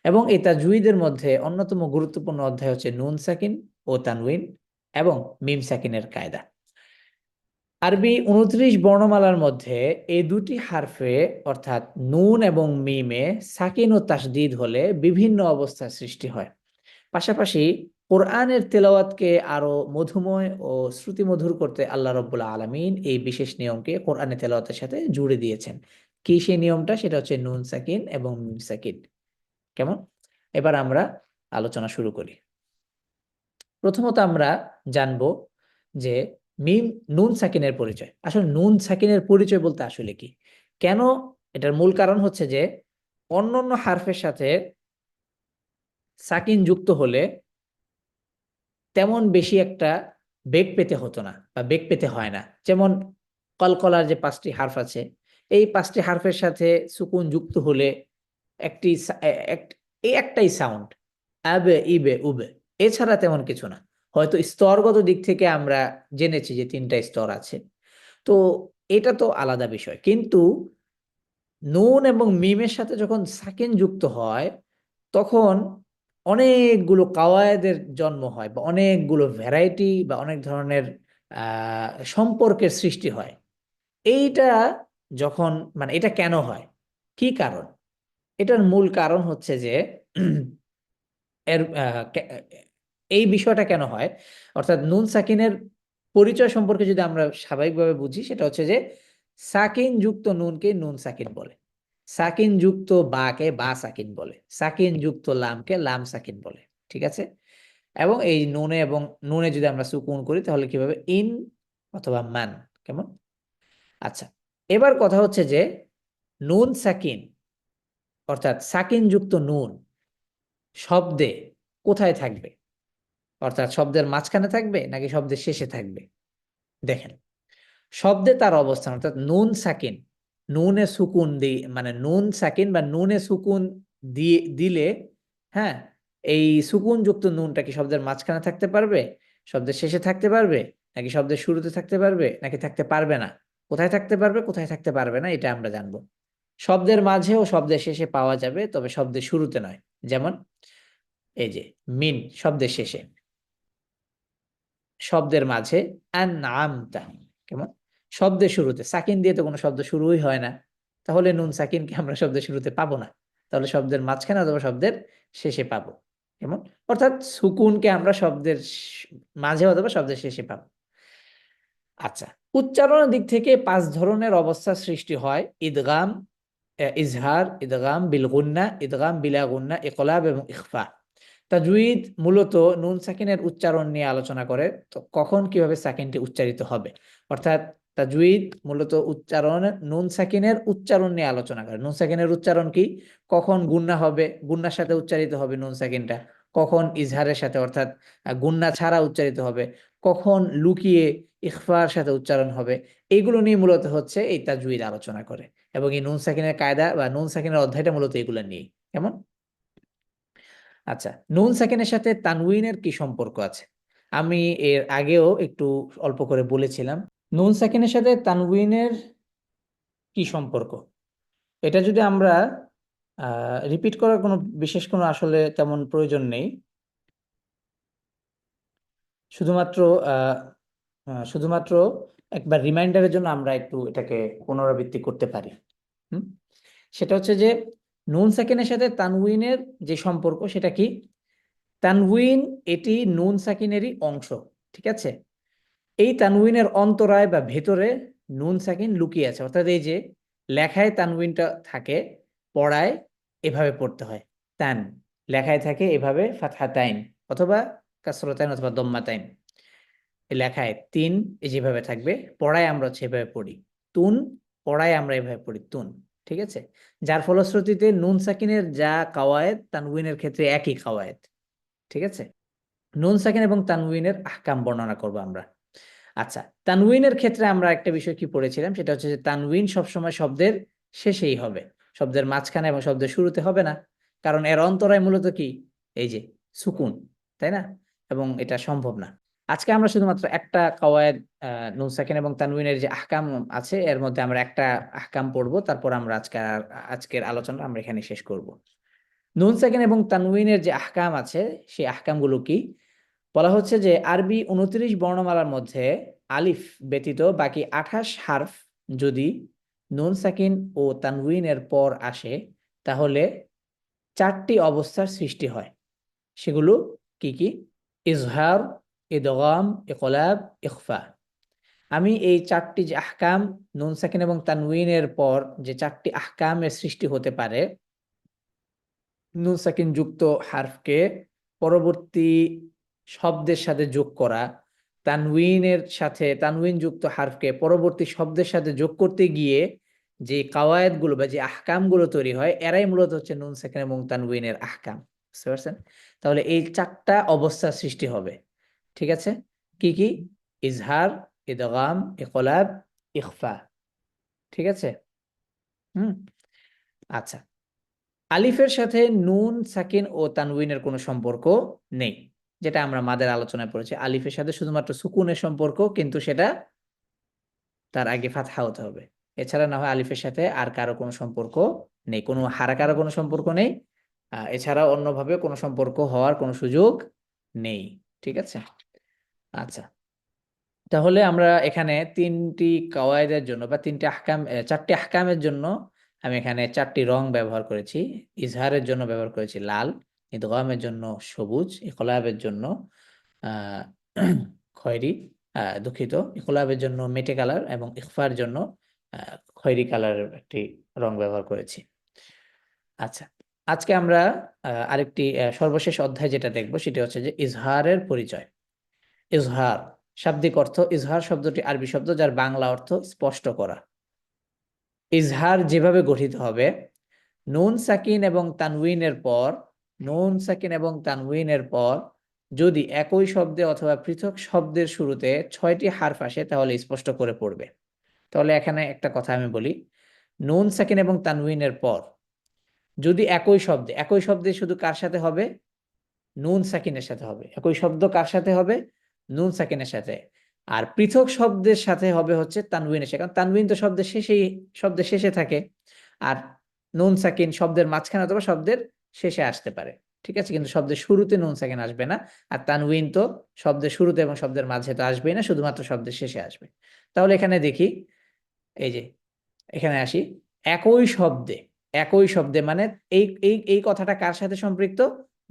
[SPEAKER 2] এবং এই তাজউইদের মধ্যে অন্যতম গুরুত্বপূর্ণ অধ্যায় হচ্ছে নুন সাকিন ও তানউইন এবং মিম সাকিনের কায়দা। আরবি 29 বর্ণমালার মধ্যে এই দুটি হারফে অর্থাৎ নুন এবং মিমে সাকিন ও তাসদীদ হলে বিভিন্ন অবস্থার সৃষ্টি হয়। পাশাপাশি কোরআনের তেলাওয়াতকে আরো মধুময় ও শ্রুতিমধুর করতে আল্লাহ রাব্বুল আলামিন এই বিশেষ নিয়মকে কোরআনের তেলাওয়াতের সাথে জুড়ে দিয়েছেন। কি সেই নিয়মটা? সেটা হচ্ছে নুন সাকিন এবং মিম সাকিন। কেমন? এবার আমরা আলোচনা শুরু করি। প্রথমত আমরা জানবো যে নুন সাকিনের পরিচয়। আসলে নুন সাকিনের পরিচয় বলতে আসলে কি, কেন? এটার মূল কারণ হচ্ছে যে অন্যান্য হারফের সাথে সাকিন যুক্ত হলে তেমন বেশি একটা বেগ পেতে হতো না বা বেগ পেতে হয় না। যেমন কলকলার যে 5টি হারফ আছে, এই 5টি হারফের সাথে সুকুন যুক্ত হলে একটি একটাই সাউন্ড, আবে ইবে উবে, এছাড়া তেমন কিছু না। হয়তো স্তরগত দিক থেকে আমরা জেনেছি যে 3টা স্তর আছে, তো এটা তো আলাদা বিষয়। কিন্তু নুন এবং মিমের সাথে যখন সাকিন যুক্ত হয় তখন অনেকগুলো কাওয়ায়েদের জন্ম হয়, বা অনেকগুলো ভ্যারাইটি বা অনেক ধরনের সম্পর্কের সৃষ্টি হয়। এইটা যখন মানে এটা কেন হয়, কি কারণ? এটার মূল কারণ হচ্ছে যে এর এই বিষয়টা কেন হয়, অর্থাৎ নুন সাকিনের পরিচয় সম্পর্কে যদি আমরা স্বাভাবিকভাবে বুঝি, সেটা হচ্ছে যে সাকিন যুক্ত নুনকে নুন সাকিন বলে, সাকিন যুক্ত বাকে বা সাকিন বলে, সাকিন যুক্ত লামকে লাম সাকিন বলে। ঠিক আছে? এবং এই নুনে এবং নুনে যদি আমরা সুকুন করি তাহলে কিভাবে, ইন অথবা মান। কেমন? আচ্ছা, এবার কথা হচ্ছে যে নুন সাকিন অর্থাৎ সাকিন যুক্ত নুন শব্দে কোথায় থাকবে, অর্থাৎ শব্দের মাঝখানে থাকবে নাকি শব্দের শেষে থাকবে? দেখেন, শব্দে তার অবস্থান অর্থাৎ নুন সাকিন, নুনে সুকুন দিয়ে মানে নুন সাকিন বা নুনে সুকুন দিয়ে দিলে, হ্যাঁ, এই সুকুন যুক্ত নুনটা কি শব্দের মাঝখানে থাকতে পারবে, শব্দের শেষে থাকতে পারবে, নাকি শব্দের শুরুতে থাকতে পারবে, নাকি থাকতে পারবে না? কোথায় থাকতে পারবে, কোথায় থাকতে পারবে না, এটা আমরা জানবো। শব্দের মাঝে ও শব্দের শেষে পাওয়া যাবে, তবে শব্দের শুরুতে নয়। যেমন এই যে মিন শব্দের শেষে, শব্দের মাঝে আনআমতা। কেমন? শব্দের শুরুতে। সাকিন দিয়ে তো কোনো শব্দ শুরুই হয় না, তাহলে নুন সাকিনকে আমরা শব্দের শুরুতে পাবো না, তাহলে শব্দের মাঝখানে অথবা শব্দের শেষে পাবো। কেমন? অর্থাৎ সুকুনকে আমরা শব্দের মাঝে অথবা শব্দের শেষে পাবো। আচ্ছা, উচ্চারণের দিক থেকে 5 ধরনের অবস্থার সৃষ্টি হয়: ইদগাম, ইজহার, ইদগাম বিল গুন্না, ইদগাম বিলা গুন্না, ইকলাব এবং ইখফা। তাজউইদ মূলত নুন সাকিনের উচ্চারণ নিয়ে আলোচনা করে, তো কখন কিভাবে সাকিনটি উচ্চারিত হবে। অর্থাৎ তাজউইদ মূলত উচ্চারণ, নুন সাকিনের উচ্চারণ নিয়ে আলোচনা করে। নুন সাকিনের উচ্চারণ কি, কখন গুন্না হবে, গুন্নার সাথে উচ্চারিত হবে নুন সাকিনটা, কখন ইজহারের সাথে অর্থাৎ গুন্না ছাড়া উচ্চারিত হবে, কখন লুকিয়ে ইখফার সাথে উচ্চারণ হবে, এইগুলো নিয়ে মূলত হচ্ছে এই তাজউইদ আলোচনা করে। এবং এই নুন সাকিনের কায়দা বা নুন সাকিনের অধ্যায়টা মূলত এগুলো নিয়ে। কেমন? আচ্ছা, নুন সাকিনের সাথে তানউইনের কি সম্পর্ক আছে? আমি এর আগেও একটু অল্প করে বলেছিলাম। নুন সাকিনের সাথে তানউইনের কি সম্পর্ক, এটা যদি আমরা রিপিট করার কোনো বিশেষ কোনো আসলে তেমন প্রয়োজন নেই, শুধুমাত্র শুধুমাত্র একবার রিমাইন্ডারের জন্য আমরা একটু এটাকে পুনরাবৃত্তি করতে পারি। সেটা হচ্ছে যে নুন সাকিনের সাথে তানউইনের যে সম্পর্ক সেটা কি, তানউইন এটি নুন সাকিনেরই অংশ। ঠিক আছে? এই তানউইনের অন্তরায় বা ভেতরে নুন সাকিন লুকিয়ে আছে, অর্থাৎ এই যে লেখায় তানউইনটা থাকে, পড়ায় এভাবে পড়তে হয়, তান লেখায় থাকে এভাবে ফাতহাতাইন অথবা কাসরাতাইন অথবা দম্মাতাইন। লেখায় তিন এই যেভাবে থাকবে, পড়ায় আমরা হচ্ছে এভাবে পড়ি তুন, পড়ায় আমরা এভাবে পড়ি তুন। ঠিক আছে? যার ফলশ্রুতিতে নুন সাকিনের যা কাওয়ায়েদ তানউইনের ক্ষেত্রে একই কাওয়ায়েদ। ঠিক আছে? নুন সাকিন এবং তানউইনের আহকাম বর্ণনা করব আমরা। আচ্ছা, তানউইনের ক্ষেত্রে আমরা একটা বিষয় কি পড়েছিলাম, সেটা হচ্ছে যে তানউইন সবসময় শব্দের শেষেই হবে, শব্দের মাঝখানে এবং শব্দের শুরুতে হবে না, কারণ এর অন্তরায় মূলত কি, এই যে সুকুন, তাই না? এবং এটা সম্ভব না। আজকে আমরা শুধুমাত্র একটা কাওয়ায়েদ, নুন সাকিন এবং তানউইনের যে আহকাম আছে এর মধ্যে আমরা একটা আহকাম পড়বো, তারপর আমরা আজকের আলোচনা আমরা এখানে শেষ করব। নুন সাকিন এবং তানউইনের যে আহকাম আছে সেই আহকামগুলো কি, বলা হচ্ছে যে আরবি 29 বর্ণমালার মধ্যে আলিফ ব্যতীত বাকি 28 হারফ যদি নুন সাকিন ও তানউইনের পর আসে তাহলে 4টি অবস্থার সৃষ্টি হয়। সেগুলো কি কি? ইজহার, ইদগাম, ইকলাব, ইখফা। আমি এই 4টি যে আহকাম, নুন সাকিন এবং তানউইনের পর যে 4টি আহকামের সৃষ্টি হতে পারে, নুন সাকিন যুক্ত হারফকে পরবর্তী শব্দের সাথে যোগ করা, তানউইনের সাথে তানউইন যুক্ত হারফকে পরবর্তী শব্দের সাথে যোগ করতে গিয়ে যে কাওয়ায়েদগুলো বা যে আহকামগুলো তৈরি হয়, এরাই মূলত হচ্ছে নুন সাকিন এবং তানউইনের আহকাম। বুঝতে পারছেন? তাহলে এই 4টা অবস্থার সৃষ্টি হবে। ঠিক আছে? কি কি? ইজহার, ইদগাম, ইকলাব, ইখফা। ঠিক আছে? হুম, আচ্ছা। আলিফের সাথে নুন সাকিন ও তানউইনের কোনো সম্পর্ক নেই, যেটা আমরা মাদের আলোচনায় পড়েছি। আলিফের সাথে শুধুমাত্র সুকুনের সম্পর্ক, কিন্তু সেটা তার আগে ফাতহা হতে হবে। এছাড়া না হয় আলিফের সাথে আর কারো কোনো সম্পর্ক নেই, কোনো হারাকারও কোনো সম্পর্ক নেই। এছাড়া অন্যভাবে কোনো সম্পর্ক হওয়ার কোনো সুযোগ নেই। ঠিক আছে, আচ্ছা। তাহলে আমরা এখানে তিনটি কাওয়াইদের জন্য বা চারটি আহকামের জন্য আমি এখানে চারটি রং ব্যবহার করেছি। ইজহারের জন্য ব্যবহার করেছি লাল, ইদগামের জন্য সবুজ, ইকলাবের জন্য আহ খয়েরি, দুঃখিত, ইকলাবের জন্য মেটে কালার এবং ইখফার জন্য খয়েরি কালারের একটি রং ব্যবহার করেছি। আচ্ছা, আজকে আমরা আরেকটি সর্বশেষ অধ্যায় যেটা দেখবো সেটা হচ্ছে যে ইজহারের পরিচয়। ইজহার শাব্দিক অর্থ, ইজহার শব্দটি আরবি শব্দ যার বাংলা অর্থ স্পষ্ট করা। ইজহার যেভাবে গঠিত হবে, নুন সাকিন এবং তানউইনের পর, নুন সাকিন এবং তানউইনের পর যদি একই শব্দে অথবা পৃথক শব্দের শুরুতে 6টি হারফ আসে তাহলে স্পষ্ট করে পড়বে। তাহলে এখানে একটা কথা আমি বলি, নুন সাকিন এবং তানউইনের পর যদি একই শব্দে শুধু কার সাথে হবে? নুন সাকিনের সাথে হবে। একই শব্দ কার সাথে হবে? নুন সাকিনের সাথে। আর পৃথক শব্দের সাথে হবে হচ্ছে তানউইনের সাথে, কারণ তানউইন তো শব্দের শেষে থাকে, আর নুন সাকিন শব্দের মাঝখানে অথবা শব্দের শেষে আসতে পারে। ঠিক আছে, কিন্তু শব্দের শুরুতে নুন সাকিন আসবে না। আর তানউইন তো শব্দের শুরুতে এবং শব্দের মাঝে তো আসবেই না, শুধুমাত্র শব্দের শেষে আসবে। তাহলে এখানে দেখি, এই যে এখানে আসি, একই শব্দে মানে এই এই এই কথাটা কার সাথে সম্পৃক্ত?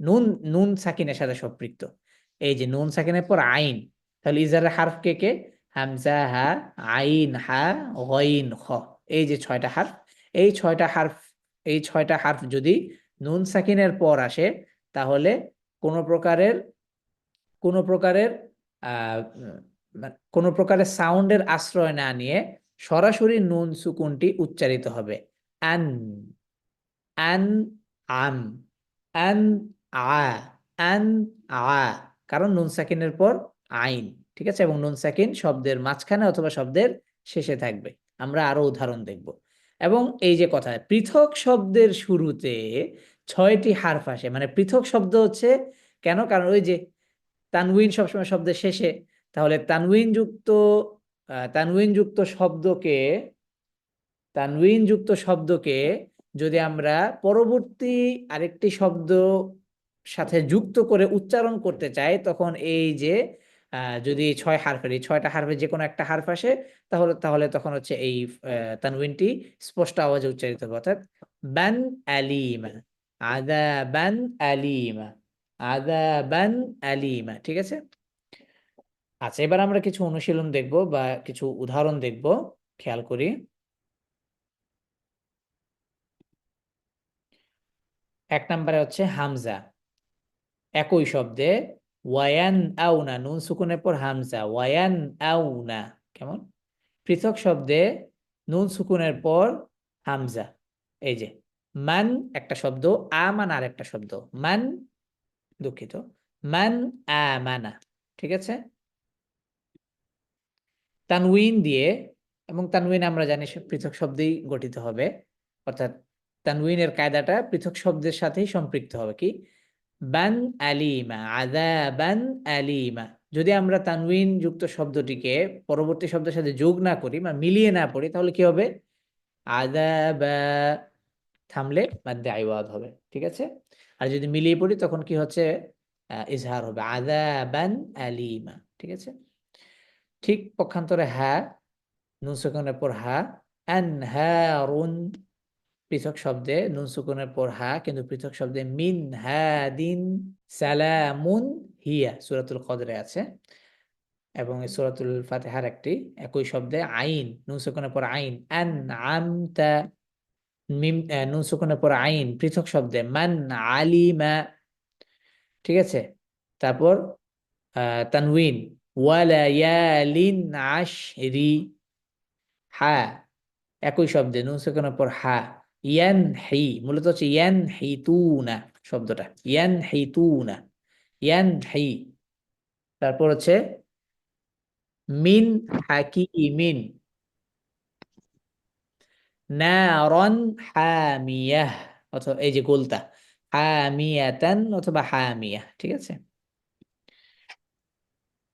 [SPEAKER 2] নুন নুন সাকিনের সাথে সম্পৃক্ত। এই যে নুন সাকিনের পর আইন, তাহলে ইজারের হারফ কে কে? হামজা, হা, আইন, হা, গইন, খ। এই যে 6টা হারফ, এই 6টা হারফ, এই 6টা হারফ যদি নুন সাকিনের পর আসে তাহলে কোনো প্রকারের কোনো প্রকারের আহ কোনো প্রকারের সাউন্ডের আশ্রয় না নিয়ে সরাসরি নুন সুকুনটি উচ্চারিত হবে। আন, আন, আম, আন, আ, আন, আ, কারণ নুন সাকিনের পর আইন। ঠিক আছে, এবং নুন সাকিন শব্দের মাঝখানে অথবা শব্দের শেষে থাকবে। আমরা আরো উদাহরণ দেখব। এবং এই যে কথা, পৃথক শব্দের শুরুতে 6টি হারফ আসে, মানে পৃথক শব্দ হচ্ছে কেন? কারণ ওই যে তানউইন সবসময় শব্দের শেষে, তাহলে তানউইন যুক্ত শব্দকে যদি আমরা পরবর্তী আরেকটি শব্দ সাথে যুক্ত করে উচ্চারণ করতে চাই, তখন এই যে যদি 6টা হারফের যে কোনো একটা হারফ আসে, তাহলে তখন হচ্ছে এই তানউইনটি স্পষ্ট আওয়াজে উচ্চারিত হবে, অর্থাৎ বান আলিমা, আযাবান আলিমা, আযাবান আলিমা। ঠিক আছে, আচ্ছা, এবার আমরা কিছু অনুশীলন দেখব বা কিছু উদাহরণ দেখব। খেয়াল করি, 1 নম্বরে হচ্ছে হামজা, একই শব্দে ওয়ায়ান আউনা, নুন সুকুনের পর হামজা, ওয়ায়ান আউনা। কেমন? পৃথক শব্দে নুন সুকুনের পর হামজা। এই যে মান একটা শব্দ, আমান আর একটা শব্দ, মান, দুঃখিত, মান আমানা। ঠিক আছে, তানউইন দিয়ে, এবং তানউইন আমরা জানি পৃথক শব্দেই গঠিত হবে, অর্থাৎ তানউইনের কায়দাটা পৃথক শব্দের সাথেই সম্পৃক্ত হবে। কি? বান আলিমা, আযাবান আলিমা। যদি আমরা তানউইন যুক্ত শব্দটিকে পরবর্তী শব্দের সাথে যোগ না করি বা মিলিয়ে না পড়ি, তাহলে কি হবে? আযাবা, থামলে মাদ্দে আইওয়াদ হবে। ঠিক আছে, আর যদি মিলিয়ে পড়ি তখন কি হচ্ছে? ইজহার হবে, আযাবান আলিমা। ঠিক আছে, ঠিক পক্ষান্তরে হা, নুন সুকুনের পর হা, আনহারুন, পৃথক শব্দে নুন সুকুনের পর হা, কিন্তু পৃথক শব্দে মিন হাদিন, সালামুন হিয়া সূরাতুল কদরে আছে, এবং এই সূরাতুল ফাতিহার একই শব্দে আইন, নুন সুকুনের পর আইন, আনআমতা, মিম, নুন সুকুনের পর আইন, পৃথক শব্দে মান আলিমা। ঠিক আছে, তারপর তানউইন, ওয়ালায়ালিন আশরি, হা, একই শব্দে নুন সুকুনের পর হা, ইয়ানহি, মূলত হচ্ছে ইয়ানহিতুনা শব্দটা, ইয়ানহিতুনা, ইয়ানহি। তারপর হচ্ছে মিন হাকিমিন, নারন হামিয়াহ, অথবা এই যে গোলতা, হামিয়াতান অথবা হামিয়া, ঠিক আছে।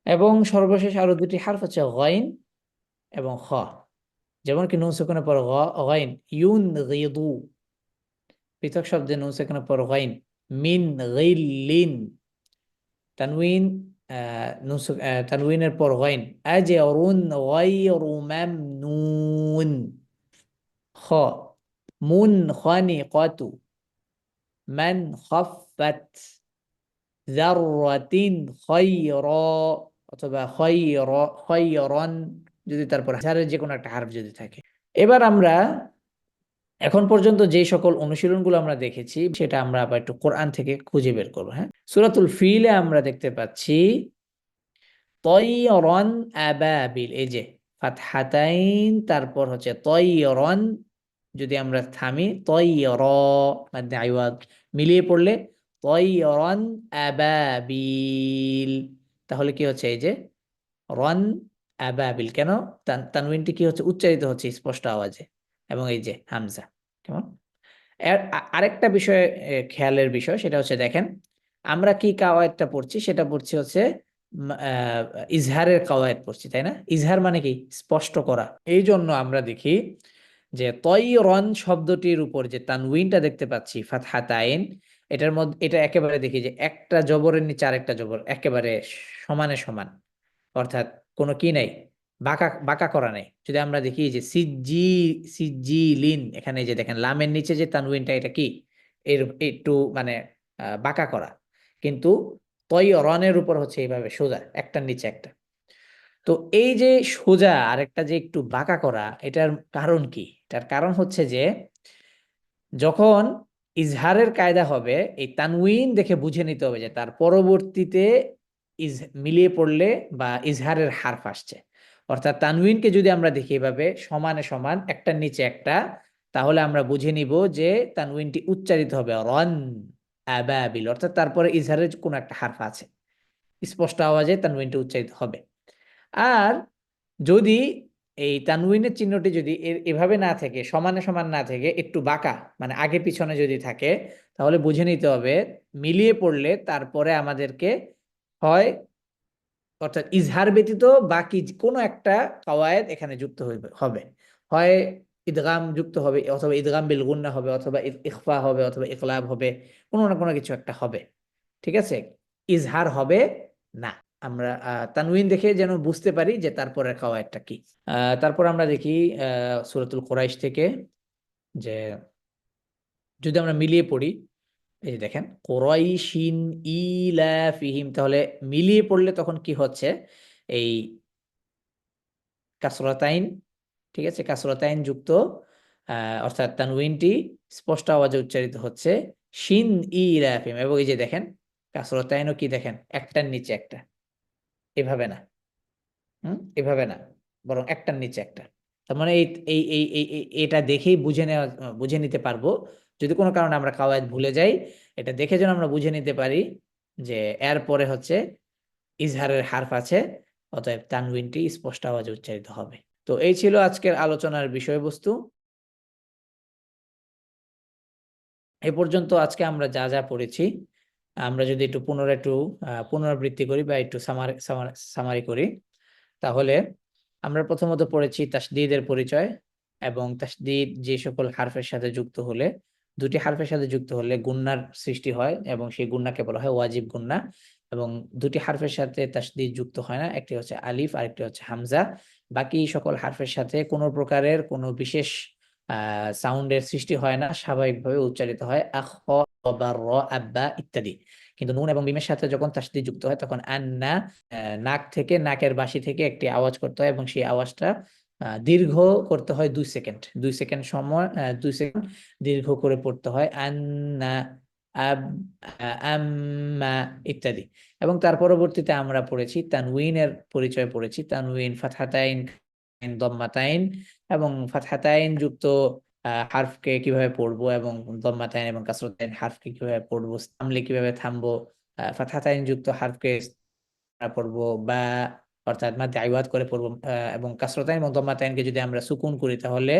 [SPEAKER 2] এবং সর্বশেষ আরো দুটি হারফ হচ্ছে গইন এবং খ, যেমন কি নুন সুকুনের পর গইন, ইউন গিদু, পৃথক শব্দে নুন সুকুনের পর গইন, মিন গিল্লিন, তানউইন তানউইনের পর গইন, আজরুন গায়রু মামনুন, খ, মুনখানিকাতু, মান খাফফাত, যাররাতিন খায়রা অথবা খায়রান যদি তারপর হাজারের যে কোনো একটা হারফ যদি থাকে। এবার আমরা এখন পর্যন্ত যে সকল অনুশীলনগুলো আমরা দেখেছি সেটা আমরা আবার একটু কোরআন থেকে খুঁজে বের করবো। হ্যাঁ, সূরাতুল ফিলে আমরা দেখতে পাচ্ছি তয়রন আবাবিল, এই যে ফাতহাতাইন, তারপর হচ্ছে তয়রন, যদি আমরা থামি তয়র মানে আইওয়াজ মিলিয়ে পড়লে তয়রন আবাবিল, তাহলে কি হচ্ছে এই যে রন আবাবিল, কেন তানউইনটি কি হচ্ছে উচ্চারিত হচ্ছে স্পষ্ট আওয়াজে, এবং এই যে হামজা কেমন। আরেকটা বিষয় খেয়ালের বিষয় সেটা হচ্ছে দেখেন আমরা কি কাওয়ায়েদটা পড়ছি, সেটা পড়ছি হচ্ছে ইজহারের কাওয়ায়েদ পড়ছি, তাই না? ইজহার মানে কি স্পষ্ট করা। এই জন্য আমরা দেখি যে তয়রন শব্দটির উপর যে তানউইনটা দেখতে পাচ্ছি ফাতহাতাইন, এটার মধ্যে এটা একেবারে দেখি যে একটা জবরের নিচে আরেকটা জবর একেবারে সমানে সমান, অর্থাৎ কোনো কি নাই, বাঁকা বাঁকা করা নাই। যদি আমরা দেখি যে সিজিলিন, এখানে যে দেখেন লামের নিচে যে তানউইনটা, এটা কি এর একটু মানে বাঁকা করা, কিন্তু তয়রনের উপর হচ্ছে এইভাবে সোজা একটার নিচে একটা। তো এই যে সোজা আর একটা যে একটু বাঁকা করা, এটার কারণ কি? এটার কারণ হচ্ছে যে যখন ইজহারের কায়দা হবে, এই তানউইন দেখে বুঝে নিতে হবে যে তার পরবর্তীতে মিলিয়ে পড়লে বা ইজহারের হারফ আসছে। অর্থাৎ তানউইনকে যদি আমরা দেখি এভাবে সমানে সমান একটার নিচে একটা, তাহলে আমরা বুঝে নিব যে তানউইনটি উচ্চারিত হবে রন আবাবিল, অর্থাৎ তারপরে ইজহারের কোনো একটা হারফ আছে, স্পষ্ট আওয়াজে তানউইনটি উচ্চারিত হবে। আর যদি এই তানউইনের চিহ্নটি যদি এভাবে না থেকে সমানে সমান না থেকে একটু বাঁকা মানে আগে পিছনে যদি থাকে, তাহলে বুঝে নিতে হবে মিলিয়ে পড়লে তারপরে আমাদেরকে হয়, অর্থাৎ ইজহার ব্যতীত বাকি কোনো একটা কাওয়ায়েদ এখানে যুক্ত হবে, হয় ইদগাম যুক্ত হবে, অথবা ইদগাম বিল গুন্না হবে, অথবা ইখফা হবে, অথবা ইকলাব হবে, কোনো না কোনো কিছু একটা হবে, ঠিক আছে? ইজহার হবে না। আমরা তানউইন দেখে যেন বুঝতে পারি যে তারপরের কাওয়ায়েদটা কি। তারপর আমরা দেখি সূরাতুল কুরাইশ থেকে যে যদি আমরা মিলিয়ে পড়ি, এই যে দেখেন কুরাইশিন ইলাফিহিম, তাহলে মিলিয়ে পড়লে তখন কি হচ্ছে, এই কাসরাতাইন, ঠিক আছে, কাসরাতাইন যুক্ত অর্থাৎ তানউইনটি স্পষ্ট আওয়াজে উচ্চারিত হচ্ছে শিন ইলাফিহিম, এবং এই যে দেখেন কাসরাতাইনও কি দেখেন একটার নিচে একটা, এভাবে না, এভাবে না, বরং একটার নিচে একটা। তার মানে এই এই এই এই এই- এটা দেখেই বুঝে নিতে পারবো, যদি কোনো কারণে আমরা কাওয়ায়েদ ভুলে যাই, এটা দেখে যেন আমরা বুঝে নিতে পারি যে এর পরে হচ্ছে ইজহারের হারফ আছে, অতএব তানউইনটি স্পষ্ট আওয়াজে উচ্চারিত হবে। তো এই ছিল আজকের আলোচনার বিষয়বস্তু। এ পর্যন্ত আজকে আমরা যা যা পড়েছি, আমরা যদি একটু পুনরাবৃত্তি করি বা একটু সামারি করি, তাহলে আমরা প্রথমত পড়েছি তাসদীদের পরিচয়, এবং তাসদীদ যে সকল হারফের সাথে যুক্ত হলে, দুটি হারফের সাথে যুক্ত হলে গুন্নার সৃষ্টি হয়, এবং সেই গুন্নাকে বলা হয় ওয়াজিব গুন্না। এবং দুটি হারফের সাথে তাসদীদ যুক্ত হয় না, একটি হচ্ছে আলিফ আর একটি হচ্ছে হামজা। বাকি সকল হারফের সাথে কোনো প্রকারের কোনো বিশেষ সাউন্ডের সৃষ্টি হয় না, স্বাভাবিকভাবে উচ্চারিত হয়, আখ, বা, র, আব্বা ইত্যাদি। কিন্তু নুন এবং মিমের সাথে যখন তাসদীদ যুক্ত হয় তখন আন্না, নাক থেকে, নাকের বাসি থেকে একটি আওয়াজ করতে হয়, এবং সেই আওয়াজটা দীর্ঘ করতে হয় 2 সেকেন্ড, 2 সেকেন্ড সময়, 2 সেকেন্ড দীর্ঘ করে পড়তে হয়, আন্না, আম্মা ইত্যাদি। এবং তার পরবর্তীতে আমরা পড়েছি তানউইনের পরিচয় পড়েছি, তানউইন ফাতহাতাইন, দম্মাতাইন, এবং ফাতহাতাইন যুক্ত হারফকে কিভাবে পড়বো, এবং দম্মাতাইন এবং কাসরাতাইন হারফকে কিভাবে পড়বো, থামলে কিভাবে থামবো, ফাতহাতাইন যুক্ত হারফকে পড়বো বা অর্থাৎ মাধ্যে আইওয়াত করে পড়বো, এবং কাসরাতাইন এবং দম্মাতাইনকে যদি আমরা সুকুন করি তাহলে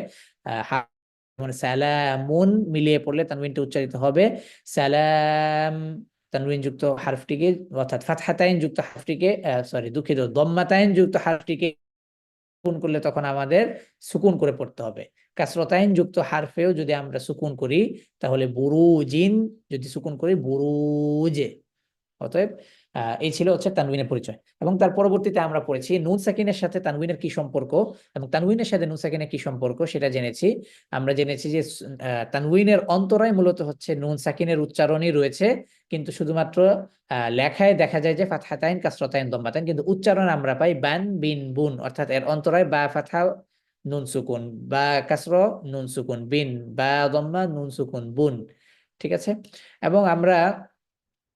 [SPEAKER 2] মানে সালামুন মিলিয়ে পড়লে তানবিনটা উচ্চারিত হবে সালাম, তানবিন যুক্ত হারফটিকে অর্থাৎ ফাতহাতাইন যুক্ত হারফটিকে দুঃখিত, দম্মাতাইন যুক্ত হারফটিকে সুকুন করলে তখন আমাদের সুকুন করে পড়তে হবে। কাসরতাইন যুক্ত হারফেও যদি আমরা সুকুন করি তাহলে বুরুজিন, যদি সুকুন করি বুরুজে। অতএব এই ছিল হচ্ছে তানবিনের পরিচয়। এবং তার পরবর্তীতে আমরা পড়েছি নুন সাকিনের সাথে তানবিনের কি সম্পর্ক এবং তানবিনের সাথে নুন সাকিনের কি সম্পর্ক সেটা জেনেছি। আমরা জেনেছি যে তানবিনের অন্তরায় মূলত হচ্ছে নুন সাকিনের উচ্চারণই রয়েছে, কিন্তু শুধুমাত্র লেখায় দেখা যায় যে ফাতহাতাইন কাসরাতাইন দম্মাতাইন, কিন্তু উচ্চারণ আমরা পাই বান বিন বুন, অর্থাৎ এর অন্তরায় বা ফাতহা নুন সুকুন, বা কাসর নুন সুকুন, বিন বা দম্মা নুন সুকুন বুন। ঠিক আছে। এবং আমরা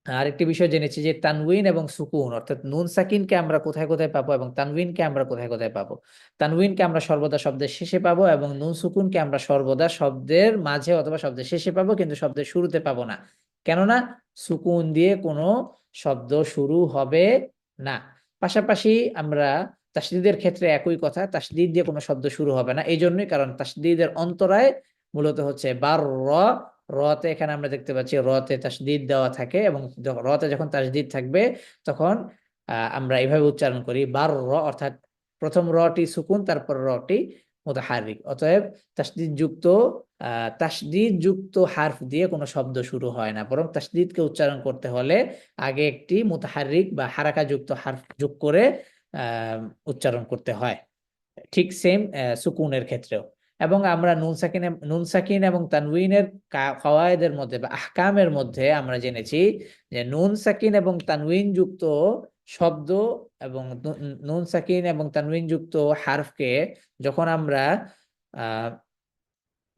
[SPEAKER 2] আরেকটি বিষয় জেনেছি যে তানউইন এবং সুকুন অর্থাৎ নুন সাকিনকে আমরা কোথায় কোথায় পাবো এবং তানউইনকে আমরা কোথায় কোথায় পাবো। তানউইনকে আমরা সর্বদা শব্দের শেষে পাবো এবং নুন সুকুনকে আমরা সর্বদা শব্দের মাঝে অথবা শব্দের শেষে পাবো, কিন্তু শব্দের শুরুতে পাবো না। কেননা সুকুন দিয়ে কোনো শব্দ শুরু হবে না। পাশাপাশি আমরা তাসদীদের ক্ষেত্রে একই কথা, তাসদীদ দিয়ে কোনো শব্দ শুরু হবে না, এই জন্যই কারণ তাসদীদের অন্তরায় মূলত হচ্ছে বার র, রতে এখানে আমরা দেখতে পাচ্ছি রতে তাসদীদ দেওয়া থাকে এবং রতে যখন তাসদীদ থাকবে তখন আমরা এইভাবে উচ্চারণ করি বার র, অর্থাৎ প্রথম রটি সুকুন তারপর রটি মুতাহাররিক। অতএব তাসদীদ যুক্ত হারফ দিয়ে কোনো শব্দ শুরু হয় না, বরং তাসদীদকে উচ্চারণ করতে হলে আগে একটি মুতাহাররিক বা হারাকা যুক্ত হারফ যোগ করে উচ্চারণ করতে হয়। ঠিক সেম সুকুনের ক্ষেত্রেও। এবং আমরা নুন সাকিন এবং তানউইনের কাওয়ায়েদের মধ্যে বা আহকামের মধ্যে আমরা জেনেছি যে নুন সাকিন এবং তানউইন যুক্ত শব্দ এবং নুন সাকিন এবং তানউইন যুক্ত হারফকে যখন আমরা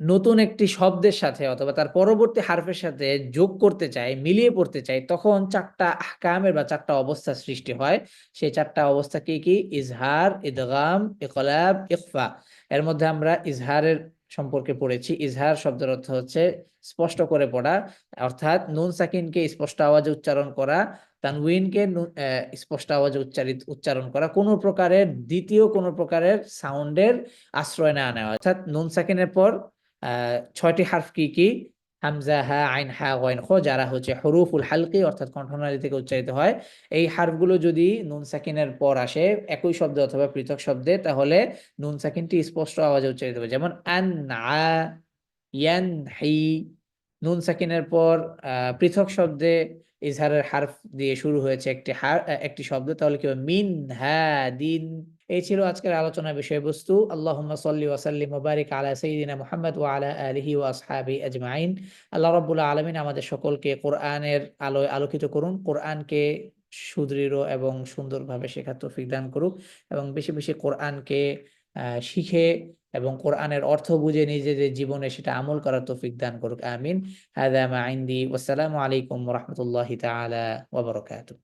[SPEAKER 2] নতুন একটি শব্দের সাথে অথবা তার পরবর্তী হারফের সাথে যোগ করতে চাই, মিলিয়ে পড়তে চাই, তখন চারটা আহকামের বা চারটা অবস্থা সৃষ্টি হয়। সেই চারটা অবস্থা কি কি? ইজহার, ইদগাম, ইকলাব, ইখফা। এর মধ্যে আমরা ইজহারের সম্পর্কে পড়েছি। ইজহার শব্দের অর্থ হচ্ছে স্পষ্ট করে পড়া, অর্থাৎ নুন সাকিনকে স্পষ্ট আওয়াজে উচ্চারণ করা, তানউইনকে স্পষ্ট আওয়াজে উচ্চারণ করা, কোনো প্রকারের দ্বিতীয় কোনো প্রকারের সাউন্ডের আশ্রয় না নেওয়া। অর্থাৎ নুন সাকিনের পর 6টি হারফ কি কি? হামজা, হা, আইন, হা, গইন, খ, যারা হচ্ছে হুরুফুল হালকি অর্থাৎ কণ্ঠনালী থেকে উচ্চারিত হয়। এই হারফগুলো যদি নুন সাকিনের পর আসে একই শব্দে অথবা পৃথক শব্দে, তাহলে নুন সাকিনটি স্পষ্ট আওয়াজে উচ্চারিত হবে। যেমন আন, আ, ইয়ান, হি। নুন সাকিনের পর পৃথক শব্দে ইজহারের হারফ দিয়ে শুরু হয়েছে একটি শব্দ, তাহলে কি হবে? মিন, হা, দিন। এই ছিল আজকের আলোচনার বিষয়বস্তু। আল্লাহুম্মা সাল্লি ওয়া সাল্লিম ওয়া বারিক আলা সাইয়্যিদিনা মুহাম্মদ ওয়া আলা আলিহি ওয়া আসহাবিহি আজমাইন। আল্লাহ রাব্বুল আলামিন আমাদের সকলকে কোরআনের আলোয় আলোকিত করুন, কোরআনকে সুদৃঢ় এবং সুন্দরভাবে শেখার তৌফিক দান করুক এবং বেশি বেশি কোরআনকে শিখে এবং কোরআনের অর্থ বুঝে নিজেদের জীবনে সেটা আমল করার তৌফিক দান করুক। আমিন। হাযা মা ইনদি। ওয়াসসালামু আলাইকুম ওয়া রাহমাতুল্লাহি তাআলা ওয়া বারাকাতুহু।